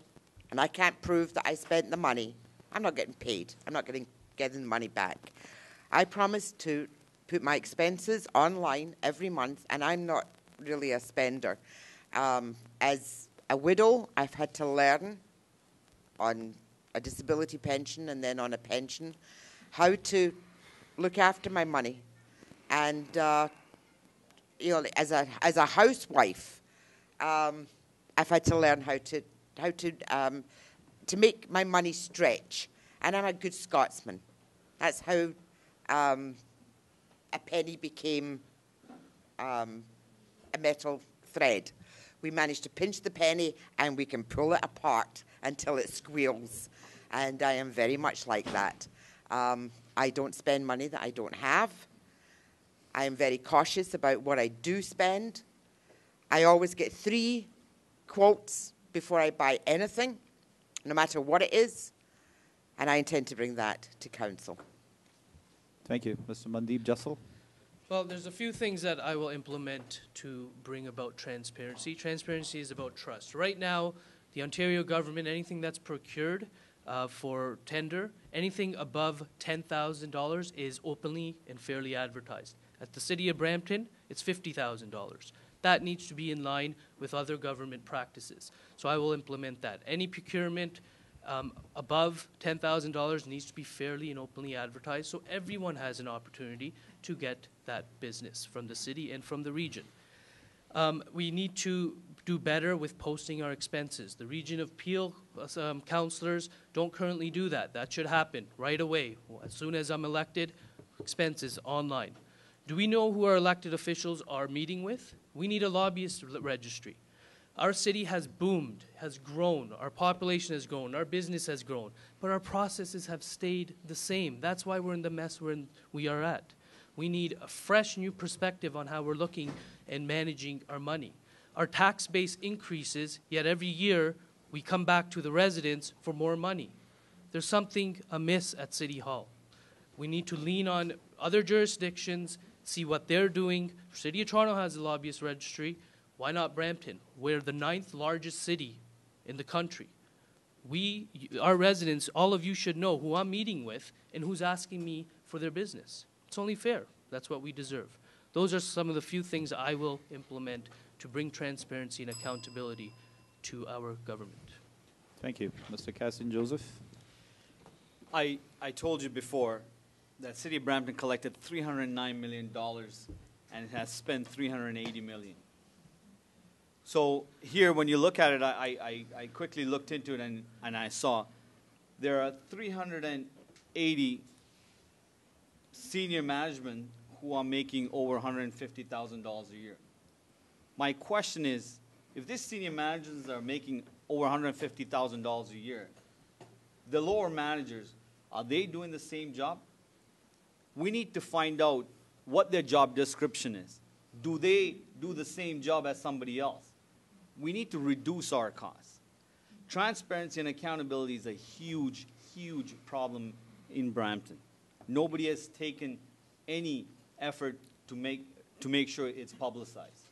and I can't prove that I spent the money, I'm not getting paid. I'm not getting the money back. I promised to put my expenses online every month, and I'm not really a spender. As a widow, I've had to learn on a disability pension and then on a pension how to look after my money. And you know, as a housewife, I've had to learn how to make my money stretch, and I'm a good Scotsman. That's how a penny became a metal thread. We managed to pinch the penny, and we can pull it apart until it squeals. And I am very much like that. I don't spend money that I don't have. I am very cautious about what I do spend. I always get 3 quotes before I buy anything, no matter what it is, and I intend to bring that to council. Thank you. Mr. Mandeep Jassal. Well, there's a few things that I will implement to bring about transparency. Transparency is about trust. Right now, the Ontario government, anything that's procured for tender, anything above $10,000 is openly and fairly advertised. At the City of Brampton, it's $50,000. That needs to be in line with other government practices. So I will implement that. Any procurement above $10,000 needs to be fairly and openly advertised so everyone has an opportunity to get that business from the city and from the region. We need to do better with posting our expenses. The Region of Peel councillors don't currently do that. That should happen right away. As soon as I'm elected, expenses online. Do we know who our elected officials are meeting with? We need a lobbyist registry. Our city has boomed, has grown, our population has grown, our business has grown, but our processes have stayed the same. That's why we're in the mess we are at. We need a fresh new perspective on how we're looking and managing our money. Our tax base increases, yet every year we come back to the residents for more money. There's something amiss at City Hall. We need to lean on other jurisdictions, see what they're doing. City of Toronto has a lobbyist registry. Why not Brampton? We're the 9th largest city in the country. Our residents, all of you should know who I'm meeting with and who's asking me for their business. It's only fair. That's what we deserve. Those are some of the few things I will implement to bring transparency and accountability to our government. Thank you. Mr. Cassin Joseph. I told you before that City of Brampton collected $309 million and it has spent $380 million. So here, when you look at it, I quickly looked into it and I saw there are 380 senior management who are making over $150,000 a year. My question is, if these senior managers are making over $150,000 a year, the lower managers, are they doing the same job? We need to find out what their job description is. Do they do the same job as somebody else? We need to reduce our costs. Transparency and accountability is a huge, huge problem in Brampton. Nobody has taken any effort to make sure it's publicized.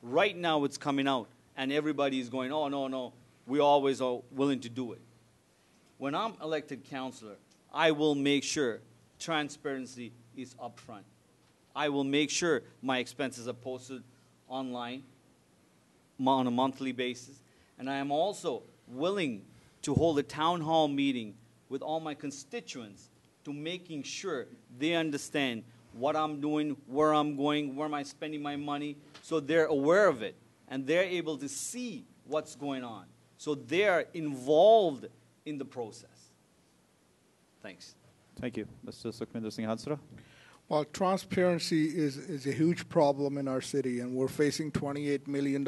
Right now it's coming out, and everybody is going, oh, no, we always are willing to do it. When I'm elected councillor, I will make sure transparency is upfront. I will make sure my expenses are posted online on a monthly basis, and I am also willing to hold a town hall meeting with all my constituents to making sure they understand what I'm doing, where I'm going, where am I spending my money, so they're aware of it, and they're able to see what's going on. So they're involved in the process. Thanks. Thank you. Mr. Sukhminder Singh Hansra. Well, transparency is a huge problem in our city, and we're facing $28 million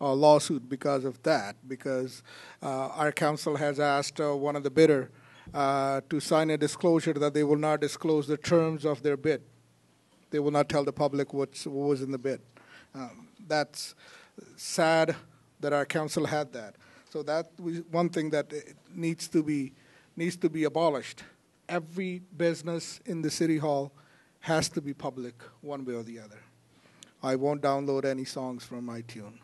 lawsuit because of that, because our council has asked one of the bidder to sign a disclosure that they will not disclose the terms of their bid. They will not tell the public what was in the bid. That's sad that our council had that. So that was one thing that needs to be abolished. Every business in the city hall has to be public one way or the other. I won't download any songs from iTunes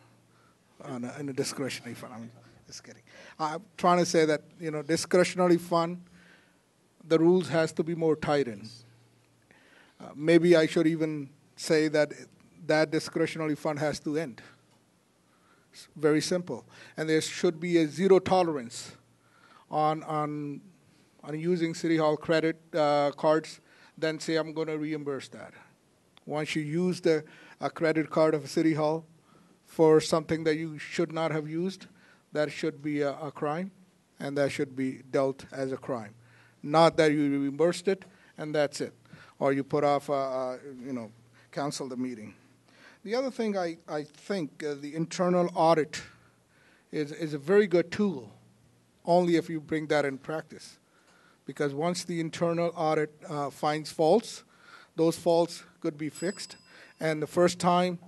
in a discretionary fund. I'm just kidding. I'm trying to say that, discretionary fund, the rules has to be more tightened. Maybe I should even say that discretionary fund has to end. It's very simple. And there should be a zero tolerance on using City Hall credit cards, then say I'm going to reimburse that. Once you use a credit card of a City Hall for something that you should not have used, that should be a crime, and that should be dealt as a crime. Not that you reimbursed it, and that's it. Or you put off, cancel the meeting. The other thing I think the internal audit is a very good tool, only if you bring that in practice. Because once the internal audit finds faults, those faults could be fixed. And the first time,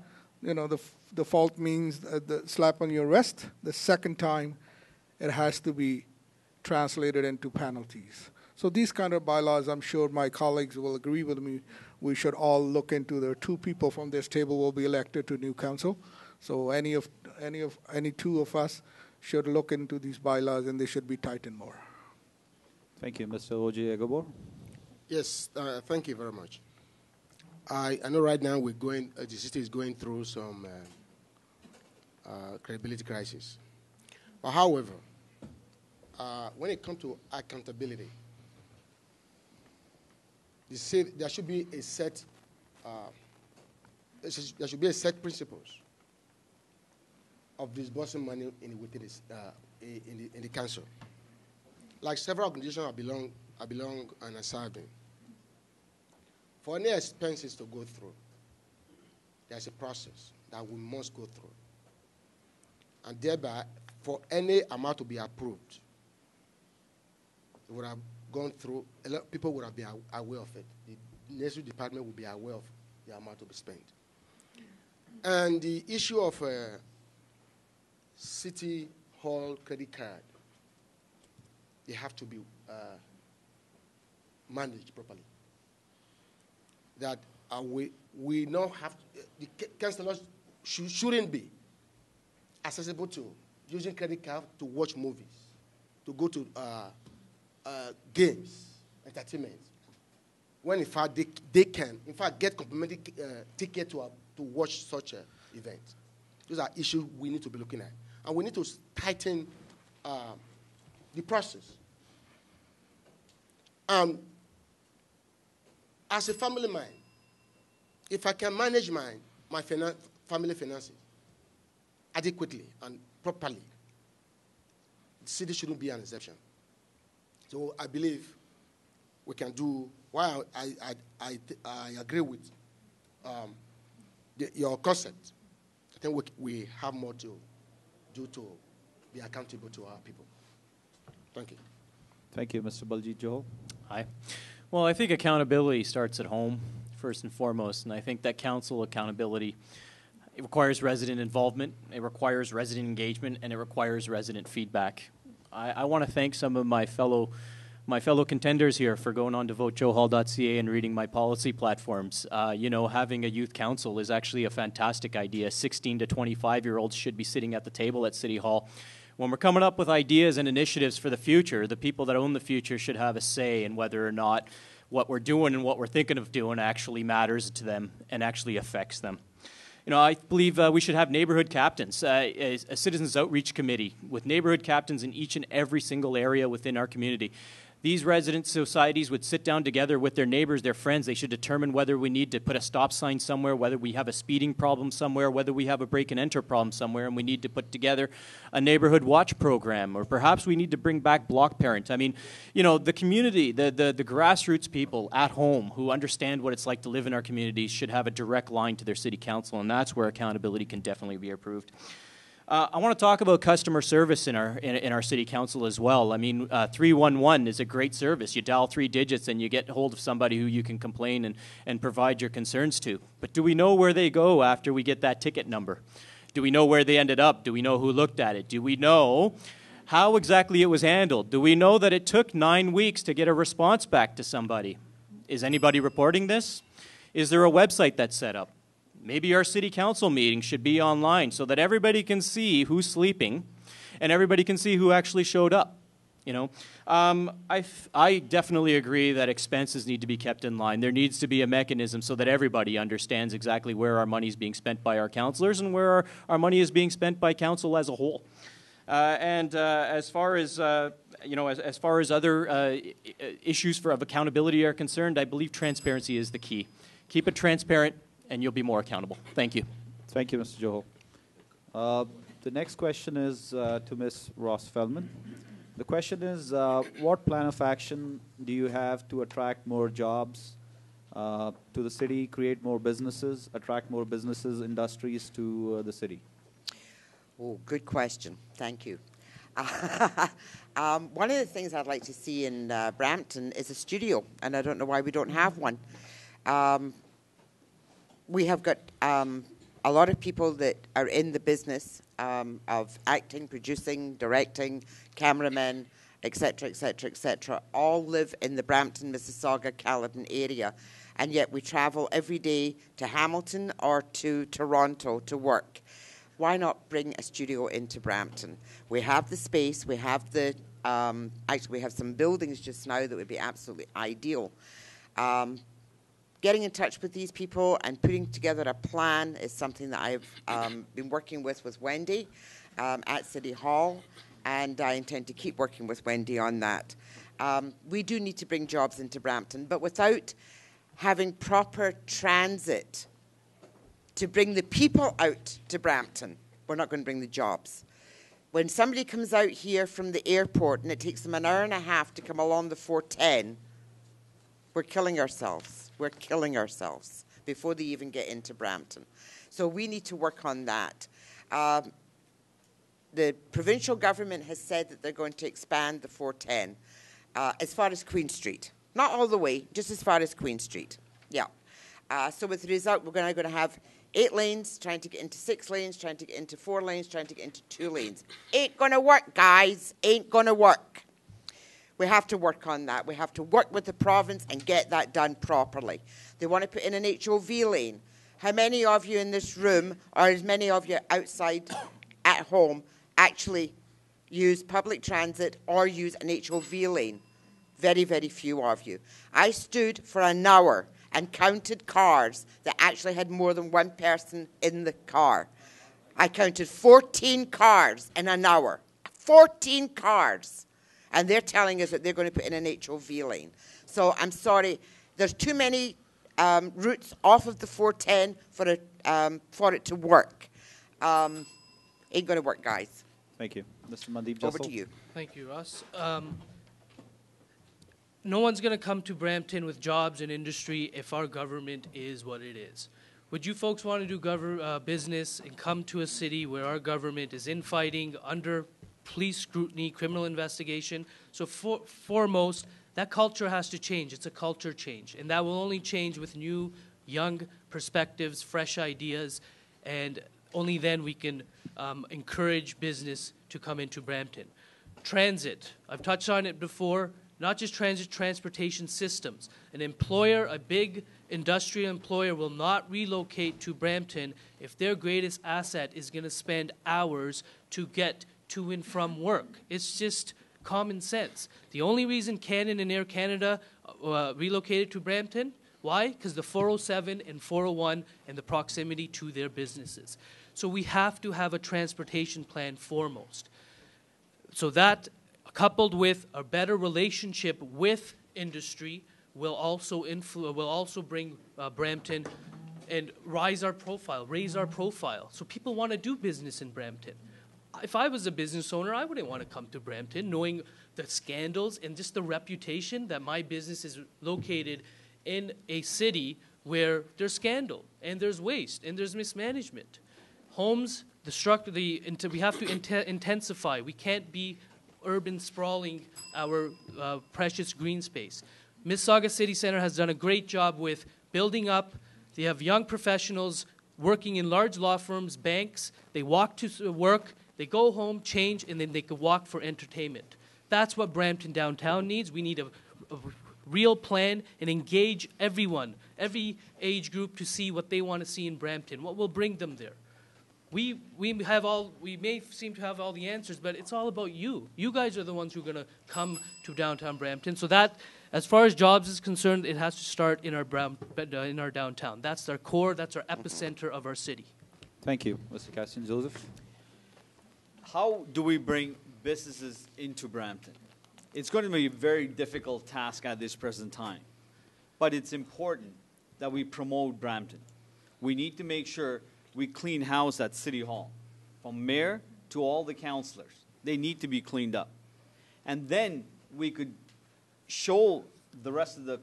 the fault means the slap on your wrist. The second time, it has to be translated into penalties. So these kind of bylaws, I'm sure my colleagues will agree with me, we should all look into. There are 2 people from this table will be elected to new council. So any two of us should look into these bylaws, and they should be tightened more. Thank you. Mr. Oji Egobor. Yes, thank you very much. I know right now the city is going through some credibility crisis. But however, when it comes to accountability, there should be a set principles of disbursing money in the council. Like several organizations I belong and I serve in. For any expenses to go through, there's a process that we must go through. And thereby, for any amount to be approved, it would have gone through, a lot of people would have been aware of it. The necessary department would be aware of the amount to be spent. And the issue of City Hall credit card, they have to be managed properly. That we now have the councillors shouldn't be accessible to using credit card to watch movies, to go to games, entertainment. When in fact they can in fact get complimentary ticket to watch such an event. Those are issues we need to be looking at, and we need to tighten the process. As a family man, if I can manage my family finances adequately and properly, the city shouldn't be an exception. So I believe we can do. While I agree with your concept, I think we have more to do to be accountable to our people. Thank you. Thank you, Mr. Baljit Johal. Hi. Well, I think accountability starts at home first and foremost. And I think that council accountability, it requires resident involvement, it requires resident engagement, and it requires resident feedback. I want to thank some of my fellow contenders here for going on to votejoehall.ca and reading my policy platforms. You know, having a youth council is actually a fantastic idea. 16 to 25-year-olds should be sitting at the table at City Hall. When we're coming up with ideas and initiatives for the future, the people that own the future should have a say in whether or not what we're doing and what we're thinking of doing actually matters to them and actually affects them. You know, I believe we should have neighborhood captains, a citizens outreach committee with neighborhood captains in each and every single area within our community. These resident societies would sit down together with their neighbors, their friends. They should determine whether we need to put a stop sign somewhere, whether we have a speeding problem somewhere, whether we have a break and enter problem somewhere, and we need to put together a neighborhood watch program, or perhaps we need to bring back block parents. I mean, you know, the community, the grassroots people at home who understand what it's like to live in our communities should have a direct line to their city council, and that's where accountability can definitely be approved. I want to talk about customer service in our city council as well. I mean, 311 is a great service. You dial 3 digits and you get hold of somebody who you can complain and provide your concerns to. But do we know where they go after we get that ticket number? Do we know where they ended up? Do we know who looked at it? Do we know how exactly it was handled? Do we know that it took 9 weeks to get a response back to somebody? Is anybody reporting this? Is there a website that's set up? Maybe our city council meeting should be online so that everybody can see who's sleeping and everybody can see who actually showed up. You know, I definitely agree that expenses need to be kept in line. There needs to be a mechanism so that everybody understands exactly where our money is being spent by our councillors and where our money is being spent by council as a whole. As far as you know, as far as other issues of accountability are concerned, I believe transparency is the key. Keep it transparent, and you'll be more accountable. Thank you. Thank you, Mr. Johal. The next question is to Ms. Ross Feldman. The question is, what plan of action do you have to attract more jobs to the city, create more businesses, attract more businesses, industries to the city? Oh, good question. Thank you. One of the things I'd like to see in Brampton is a studio, and I don't know why we don't have one. We have got a lot of people that are in the business of acting, producing, directing, cameramen, etc., etc., etc., all live in the Brampton, Mississauga, Caledon area, and yet we travel every day to Hamilton or to Toronto to work. Why not bring a studio into Brampton? We have the space, we have the, actually we have some buildings just now that would be absolutely ideal. Getting in touch with these people and putting together a plan is something that I've been working with Wendy at City Hall, and I intend to keep working with Wendy on that. We do need to bring jobs into Brampton, but without having proper transit to bring the people out to Brampton, we're not going to bring the jobs. When somebody comes out here from the airport and it takes them an hour and a half to come along the 410, we're killing ourselves. We're killing ourselves before they even get into Brampton. So we need to work on that. The provincial government has said that they're going to expand the 410 as far as Queen Street. Not all the way, just as far as Queen Street. Yeah. So with the result, we're now going to have 8 lanes, trying to get into 6 lanes, trying to get into 4 lanes, trying to get into 2 lanes. Ain't going to work, guys. Ain't going to work. We have to work on that. We have to work with the province and get that done properly. They want to put in an HOV lane. How many of you in this room, or as many of you outside at home, actually use public transit or use an HOV lane? Very, very few of you. I stood for an hour and counted cars that actually had more than one person in the car. I counted 14 cars in an hour. 14 cars. And they're telling us that they're going to put in an HOV lane. So I'm sorry, there's too many routes off of the 410 for it to work. Ain't going to work, guys. Thank you. Mr. Mandeep Jassal. Over to you. Thank you, Ross. No one's going to come to Brampton with jobs and industry if our government is what it is. Would you folks want to do business and come to a city where our government is infighting, under police scrutiny, criminal investigation? So foremost, that culture has to change. It's a culture change, and that will only change with new young perspectives, fresh ideas, and only then we can encourage business to come into Brampton. Transit, I've touched on it before, not just transit, transportation systems. An employer, a big industrial employer, will not relocate to Brampton if their greatest asset is going to spend hours to get to and from work. It's just common sense. The only reason Canon and Air Canada relocated to Brampton, why? Because the 407 and 401 and the proximity to their businesses. So we have to have a transportation plan foremost. So that, coupled with a better relationship with industry, will also bring Brampton and raise our profile. So people want to do business in Brampton. If I was a business owner, I wouldn't want to come to Brampton knowing the scandals and just the reputation that my business is located in a city where there's scandal and there's waste and there's mismanagement. Homes, we have to intensify. We can't be urban sprawling our precious green space. Mississauga City Centre has done a great job with building up. They have young professionals working in large law firms, banks. They walk to work, they go home, change, and then they can walk for entertainment. That's what Brampton downtown needs. We need a real plan and engage everyone, every age group, to see what they want to see in Brampton, what will bring them there. We may seem to have all the answers, but it's all about you. You guys are the ones who are going to come to downtown Brampton. So that, as far as jobs is concerned, it has to start in our downtown. That's our core. That's our epicenter of our city. Thank you, Mr. Cassian Joseph. How do we bring businesses into Brampton? It's going to be a very difficult task at this present time, but it's important that we promote Brampton. We need to make sure we clean house at City Hall, from mayor to all the councillors. They need to be cleaned up. And then we could show the rest of the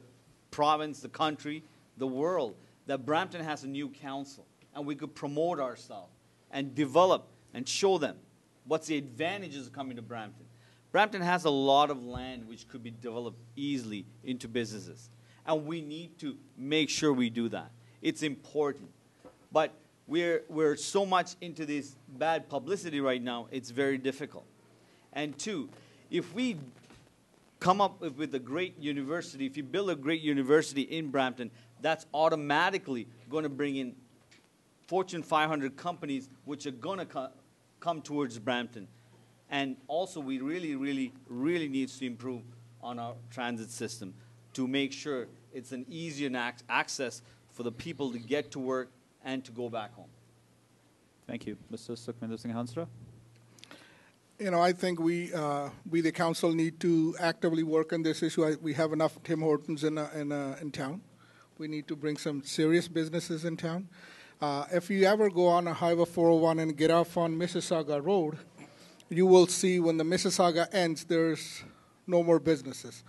province, the country, the world, that Brampton has a new council, and we could promote ourselves and develop and show them what's the advantages of coming to Brampton. Brampton has a lot of land which could be developed easily into businesses, and we need to make sure we do that. It's important. But we're so much into this bad publicity right now, it's very difficult. And two, if we come up with a great university, if you build a great university in Brampton, that's automatically going to bring in Fortune 500 companies which are going to come towards Brampton. And also we really need to improve on our transit system to make sure it's an easier access for the people to get to work and to go back home. Thank you. Mr. Sukhminder Singh Hansra. You know, I think we the council, need to actively work on this issue. We have enough Tim Hortons in town. We need to bring some serious businesses in town. If you ever go on a Highway 401 and get off on Mississauga Road, you will see when the Mississauga ends, there's no more businesses.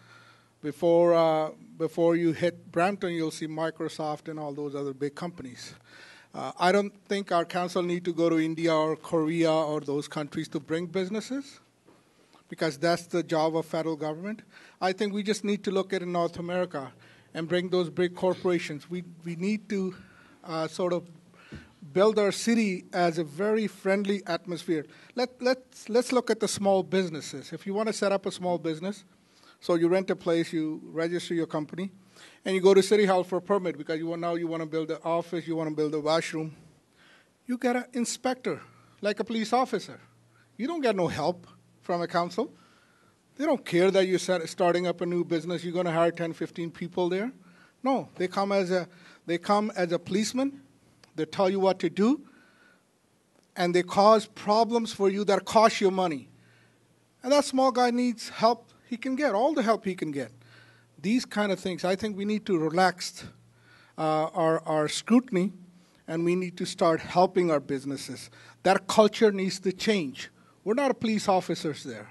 Before you hit Brampton, you'll see Microsoft and all those other big companies. I don't think our council need to go to India or Korea or those countries to bring businesses, because that's the job of federal government. I think we just need to look at in North America and bring those big corporations. We need to sort of build our city as a very friendly atmosphere. Let's look at the small businesses. If you want to set up a small business, so you rent a place, you register your company, and you go to City Hall for a permit because you want to build an office, you want to build a washroom. You get an inspector, like a police officer. You don't get no help from a council. They don't care that you're starting up a new business, you're going to hire 10, 15 people there. No, they come as a policeman, they tell you what to do, and they cause problems for you that cost you money. And that small guy needs help he can get, all the help he can get. These kind of things, I think we need to relax our scrutiny, and we need to start helping our businesses. That culture needs to change. We're not police officers there.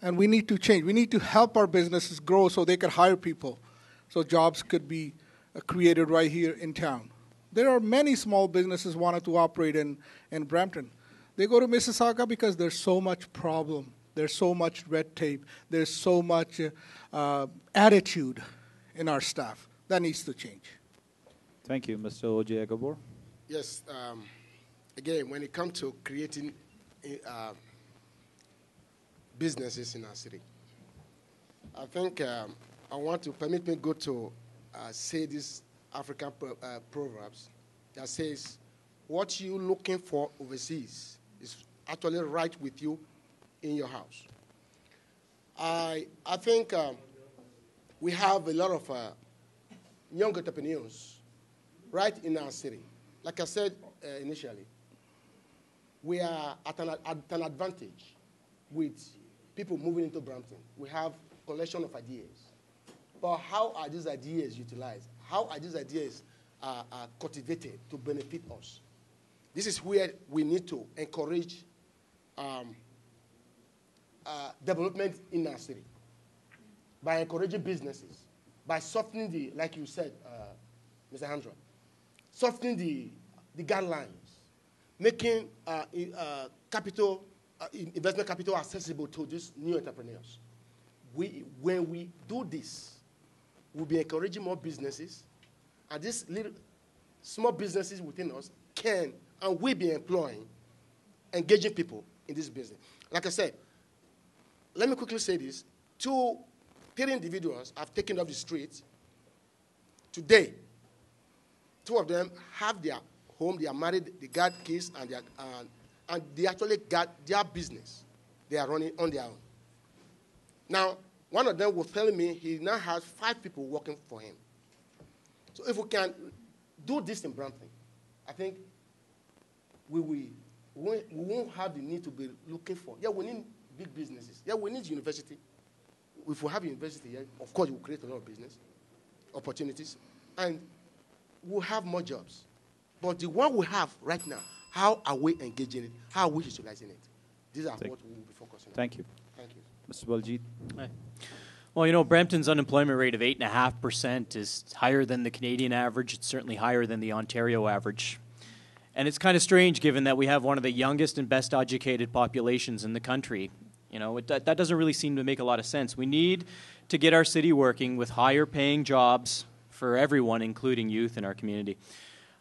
And we need to change. We need to help our businesses grow so they can hire people, so jobs could be created right here in town. There are many small businesses wanting to operate in Brampton. They go to Mississauga because there's so much problem. There's so much red tape. There's so much attitude in our staff. That needs to change. Thank you. Mr. Ojay Agabor. Yes. Again, when it comes to creating businesses in our city, I think I want to permit me go to say this African proverbs that says, what you looking for overseas is actually right with you in your house. I think we have a lot of young entrepreneurs right in our city. Like I said initially, we are at an advantage with people moving into Brampton. We have a collection of ideas. But how are these ideas utilized? How are these ideas cultivated to benefit us? This is where we need to encourage development in our city by encouraging businesses, by softening the, like you said, Mr. Handra, softening the guidelines, making investment capital accessible to these new entrepreneurs. When we do this, we'll be encouraging more businesses, and these little small businesses within us can and will be employing, engaging people in this business. Like I said, let me quickly say this. 3 individuals have taken off the street today. 2 of them have their home, they are married, they got kids, and they actually got their business. They are running on their own. Now, one of them was telling me he now has 5 people working for him. So if we can do this in Brampton, I think we won't have the need to be looking for. Yeah, we need big businesses. Yeah, we need university. If we have university, yeah, of course, we'll create a lot of business opportunities, and we'll have more jobs. But the one we have right now, how are we engaging it? How are we utilizing it? These are what we will be focusing on. Thank you. Thank you. Mr. Baljit. Hi. Well, you know, Brampton's unemployment rate of 8.5% is higher than the Canadian average. It's certainly higher than the Ontario average. And it's kind of strange given that we have one of the youngest and best educated populations in the country. You know, that doesn't really seem to make a lot of sense. We need to get our city working with higher paying jobs for everyone, including youth in our community.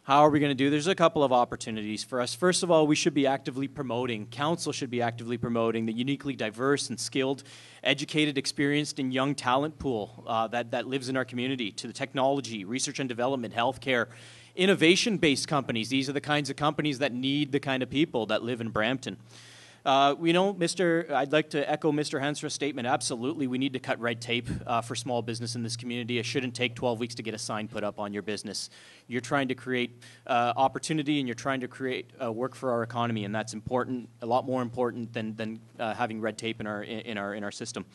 How are we going to do? There's a couple of opportunities for us. First of all, we should be actively promoting, council should be actively promoting the uniquely diverse and skilled, educated, experienced, and young talent pool that lives in our community, to the technology, research and development, healthcare, innovation-based companies. These are the kinds of companies that need the kind of people that live in Brampton. You know, I'd like to echo Mr. Hansra's statement. Absolutely, we need to cut red tape for small business in this community. It shouldn't take 12 weeks to get a sign put up on your business. You're trying to create opportunity, and you're trying to create work for our economy, and that's important, a lot more important than having red tape in our system.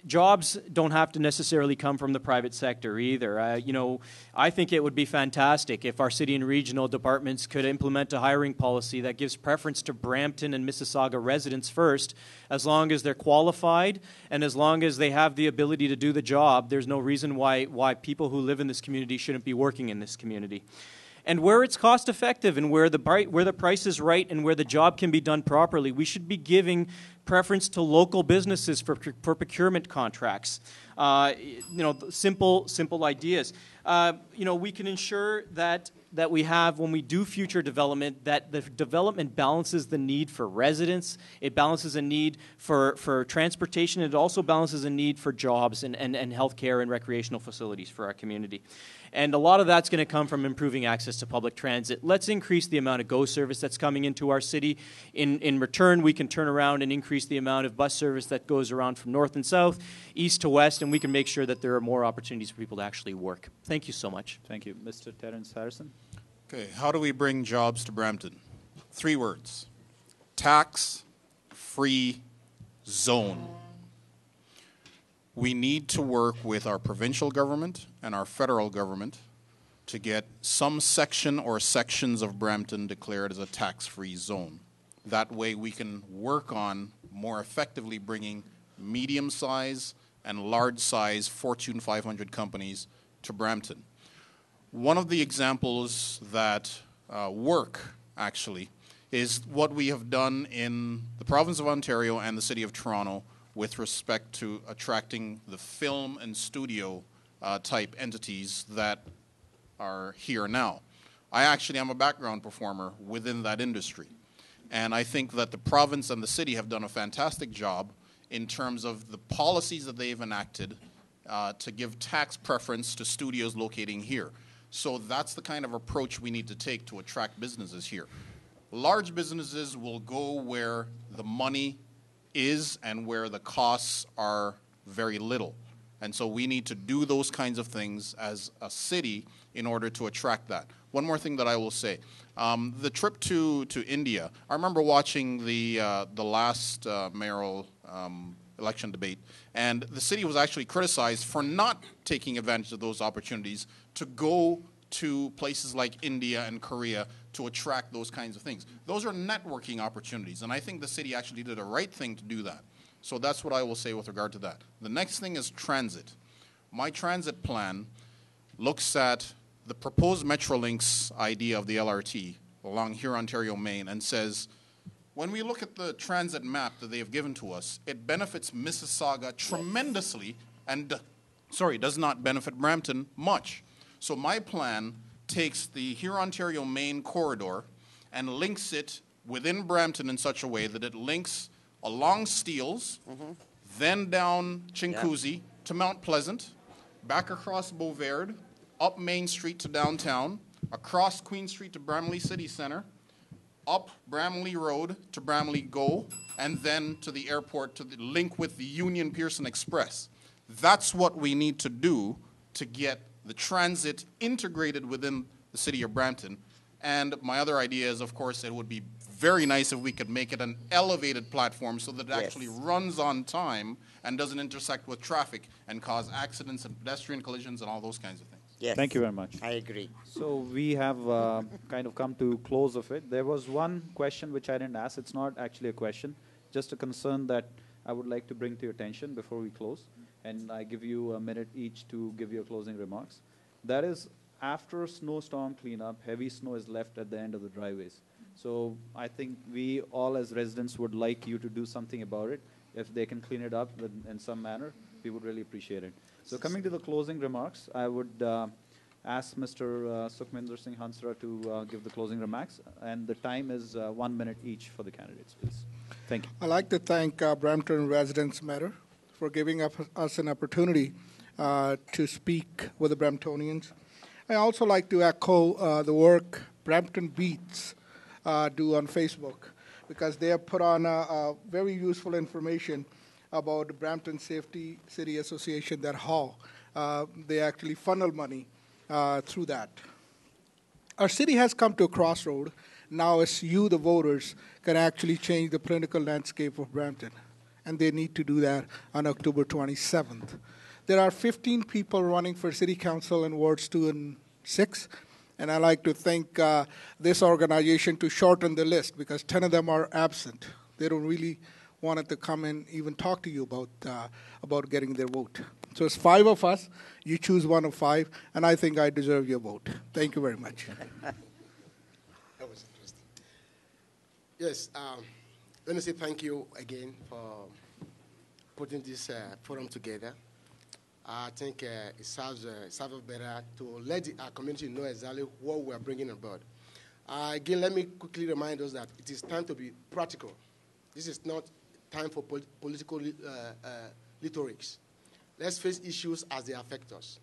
Jobs don't have to necessarily come from the private sector either. You know, I think it would be fantastic if our city and regional departments could implement a hiring policy that gives preference to Brampton and Mississauga residents first. As long as they're qualified and as long as they have the ability to do the job, there's no reason why people who live in this community shouldn't be working in this community. And where it's cost effective and where the price is right and where the job can be done properly, we should be giving preference to local businesses for procurement contracts. You know, simple ideas. You know, we can ensure that we have, when we do future development, that the development balances the need for residents, it balances a need for transportation, it also balances a need for jobs and healthcare and recreational facilities for our community. And a lot of that's going to come from improving access to public transit. Let's increase the amount of GO service that's coming into our city. In return, we can turn around and increase the amount of bus service that goes around from north and south, east to west, and we can make sure that there are more opportunities for people to actually work. Thank you so much. Thank you. Mr. Terence Harrison. Okay, how do we bring jobs to Brampton? 3 words. Tax-free zone. We need to work with our provincial government and our federal government to get some section or sections of Brampton declared as a tax-free zone. That way we can work on more effectively bringing medium-size and large-size Fortune 500 companies to Brampton. One of the examples that work, actually, is what we have done in the province of Ontario and the city of Toronto with respect to attracting the film and studio type entities that are here now. I actually am a background performer within that industry. And I think that the province and the city have done a fantastic job in terms of the policies that they've enacted to give tax preference to studios locating here. So that's the kind of approach we need to take to attract businesses here. Large businesses will go where the money is and where the costs are very little. And so we need to do those kinds of things as a city in order to attract that. One more thing that I will say. The trip to India, I remember watching the last mayoral election debate, and the city was actually criticized for not taking advantage of those opportunities to go to places like India and Korea to attract those kinds of things. Those are networking opportunities, and I think the city actually did a right thing to do that. So that's what I will say with regard to that. The next thing is transit. My transit plan looks at the proposed Metrolinx idea of the LRT along Hurontario, Maine, and says, when we look at the transit map that they have given to us, it benefits Mississauga tremendously and, does not benefit Brampton much. So my plan takes the Hurontario, Maine corridor and links it within Brampton in such a way that it links along Steeles, then down Chinguacousy to Mount Pleasant, back across Beauverde, up Main Street to downtown, across Queen Street to Bramley City Center, up Bramley Road to Bramley Go, and then to the airport to link with the Union Pearson Express. That's what we need to do to get the transit integrated within the city of Brampton. And my other idea is, of course, it would be very nice if we could make it an elevated platform so that it actually runs on time and doesn't intersect with traffic and cause accidents and pedestrian collisions and all those kinds of things. Yes. Thank you very much. I agree. So we have kind of come to close of it. There was one question which I didn't ask. It's not actually a question, just a concern that I would like to bring to your attention before we close. And I give you a minute each to give your closing remarks. That is, after snowstorm cleanup, heavy snow is left at the end of the driveways. So I think we all as residents would like you to do something about it. If they can clean it up in some manner, we would really appreciate it. So coming to the closing remarks, I would ask Mr. Sukhminder Singh Hansra to give the closing remarks. And the time is 1 minute each for the candidates, please. Thank you. I'd like to thank Brampton Residents Matter for giving us an opportunity to speak with the Bramptonians. I also like to echo the work Brampton Beats do on Facebook, because they have put on very useful information about the Brampton Safety City Association, that how they actually funnel money through that. Our city has come to a crossroad. Now it's you, the voters, can actually change the political landscape of Brampton, and they need to do that on October 27th. There are 15 people running for city council in wards 2 and 6, and I like to thank this organization to shorten the list, because 10 of them are absent. They don't really want it to come and even talk to you about getting their vote. So it's 5 of us. You choose one of 5, and I think I deserve your vote. Thank you very much. That was interesting. Yes, let me say thank you again for putting this forum together. I think it serves better to let our community know exactly what we are bringing on board. Again, let me quickly remind us that it is time to be practical. This is not time for political rhetorics. Let's face issues as they affect us.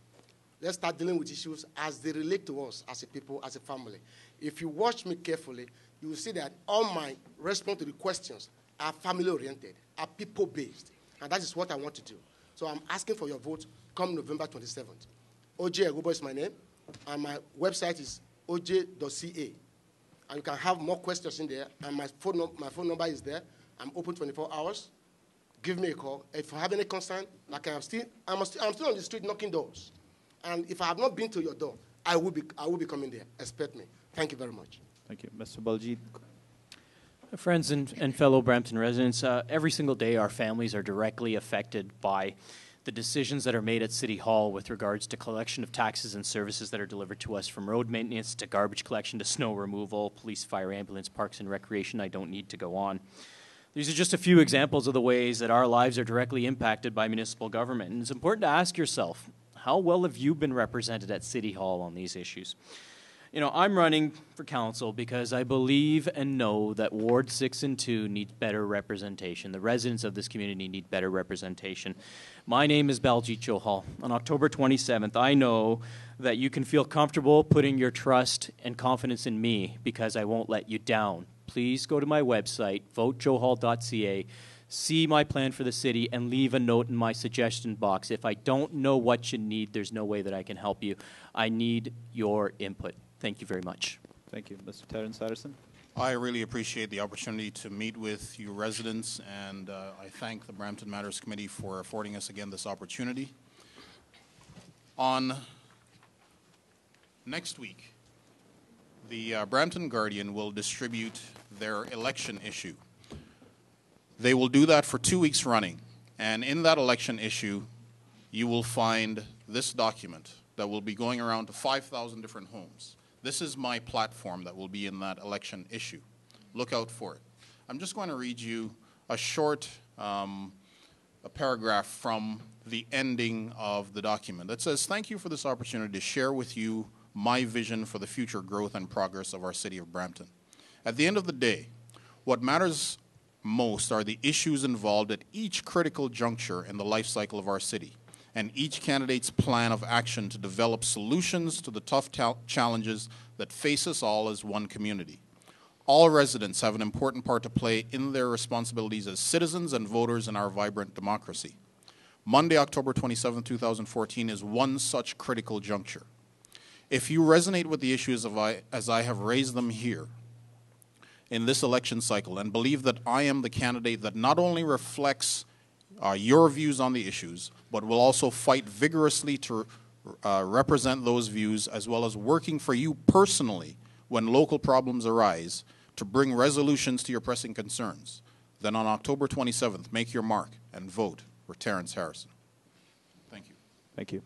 Let's start dealing with issues as they relate to us as a people, as a family. If you watch me carefully, you will see that all my response to the questions are family-oriented, are people-based, and that is what I want to do. So I'm asking for your vote come November 27th. OJ Agobo is my name, and my website is oj.ca. And you can have more questions in there, and my phone number is there. I'm open 24 hours. Give me a call. If you have any concern, like I'm still on the street knocking doors. And if I have not been to your door, I will be coming there. Expect me. Thank you very much. Thank you. Mr. Baljeet. Friends and fellow Brampton residents, every single day our families are directly affected by the decisions that are made at City Hall with regards to collection of taxes and services that are delivered to us, from road maintenance to garbage collection to snow removal, police, fire, ambulance, parks and recreation. I don't need to go on. These are just a few examples of the ways that our lives are directly impacted by municipal government. And it's important to ask yourself, How well have you been represented at City Hall on these issues? You know, I'm running for council because I believe and know that Ward 6 and 2 need better representation. The residents of this community need better representation. My name is Baljit Johal. On October 27th, I know that you can feel comfortable putting your trust and confidence in me because I won't let you down. Please go to my website, votejohal.ca, see my plan for the city, and leave a note in my suggestion box. If I don't know what you need, there's no way that I can help you. I need your input. Thank you very much. Thank you. Mr. Terence Harrison. I really appreciate the opportunity to meet with you residents, and I thank the Brampton Matters Committee for affording us again this opportunity. On next week, the Brampton Guardian will distribute their election issue. They will do that for 2 weeks running, and in that election issue, you will find this document that will be going around to 5,000 different homes. This is my platform that will be in that election issue. Look out for it. I'm just going to read you a short a paragraph from the ending of the document that says, "Thank you for this opportunity to share with you my vision for the future growth and progress of our city of Brampton. At the end of the day, what matters most are the issues involved at each critical juncture in the life cycle of our city, and each candidate's plan of action to develop solutions to the tough challenges that face us all as one community. All residents have an important part to play in their responsibilities as citizens and voters in our vibrant democracy. Monday, October 27, 2014 is one such critical juncture. If you resonate with the issues as I have raised them here in this election cycle and believe that I am the candidate that not only reflects your views on the issues, but will also fight vigorously to represent those views, as well as working for you personally when local problems arise to bring resolutions to your pressing concerns, then on October 27th, make your mark and vote for Terence Harrison." Thank you. Thank you.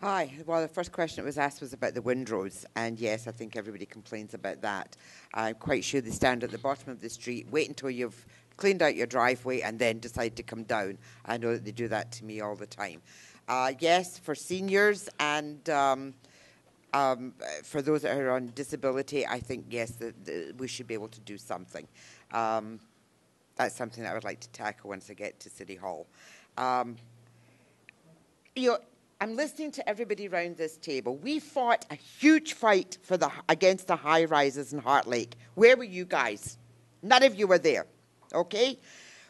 Hi. Well, the first question that was asked was about the windrows, and yes, I think everybody complains about that. I'm quite sure they stand at the bottom of the street, wait until you've cleaned out your driveway, and then decide to come down. I know that they do that to me all the time. Yes, for seniors and for those that are on disability, I think, yes, we should be able to do something. That's something that I would like to tackle once I get to City Hall. You know, I'm listening to everybody around this table. We fought a huge fight against the high-rises in Heart Lake. Where were you guys? None of you were there, okay?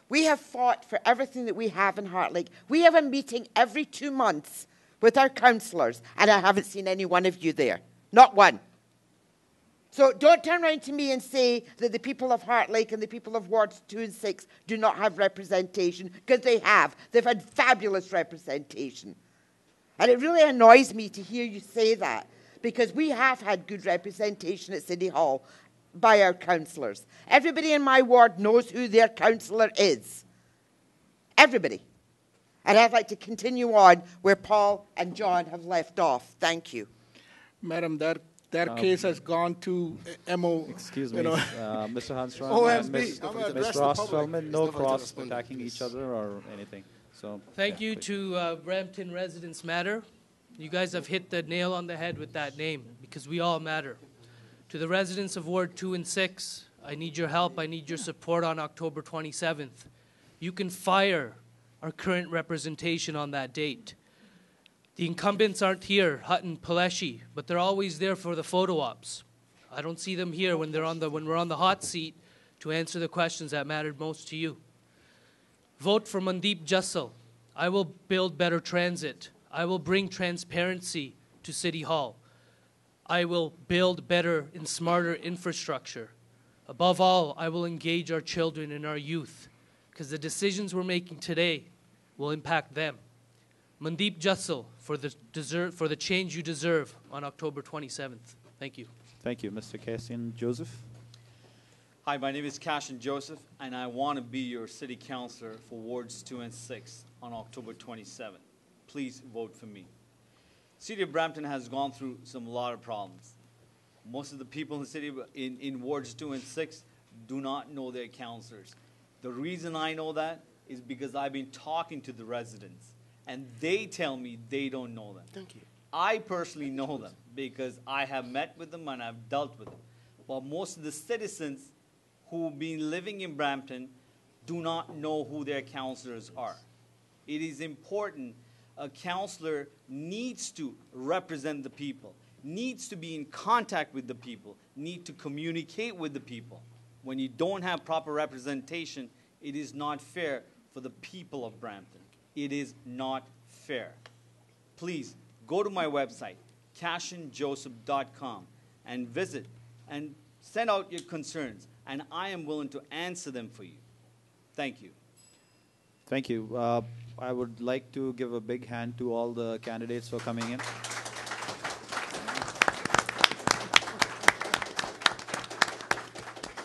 We have fought for everything that we have in Heart Lake. We have a meeting every 2 months with our councillors, and I haven't seen any one of you there. Not one. So don't turn around to me and say that the people of Heart Lake and the people of Wards 2 and 6 do not have representation, because they have. They've had fabulous representation. And it really annoys me to hear you say that, because we have had good representation at City Hall by our councillors. Everybody in my ward knows who their councillor is. Everybody. And I'd like to continue on where Paul and John have left off. Thank you. Madam, that case has gone to MO. Excuse me, Mr. Hansram OMB. and Ms. Ross-Feldman, no cross-attacking each other or anything. So, Thank you please. to Brampton Residents Matter. You guys have hit the nail on the head with that name, because we all matter. To the residents of Ward 2 and 6, I need your help. I need your support on October 27th. You can fire our current representation on that date. The incumbents aren't here, Hutton, Paleshi, but they're always there for the photo ops. I don't see them here when we're on the hot seat to answer the questions that mattered most to you. Vote for Mandeep Jassal. I will build better transit. I will bring transparency to City Hall. I will build better and smarter infrastructure. Above all, I will engage our children and our youth, because the decisions we're making today will impact them. Mandeep Jassal for the change you deserve on October 27th. Thank you. Thank you. Mr. Cassian Joseph. Hi, my name is Cassian Joseph, and I want to be your city councillor for Wards 2 and 6 on October 27th. Please vote for me. City of Brampton has gone through a lot of problems. Most of the people in the city in Wards 2 and 6 do not know their councillors. The reason I know that is because I've been talking to the residents, and they tell me they don't know them. Thank you. I personally know them because I have met with them and I've dealt with them. But most of the citizens who've been living in Brampton do not know who their councillors are. It is important. A councillor needs to represent the people, needs to be in contact with the people, need to communicate with the people. When you don't have proper representation, it is not fair for the people of Brampton. It is not fair. Please go to my website, cashinjoseph.com, and visit and send out your concerns, and I am willing to answer them for you. Thank you. Thank you. I would like to give a big hand to all the candidates for coming in.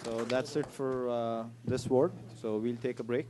So that's it for this ward. So we'll take a break.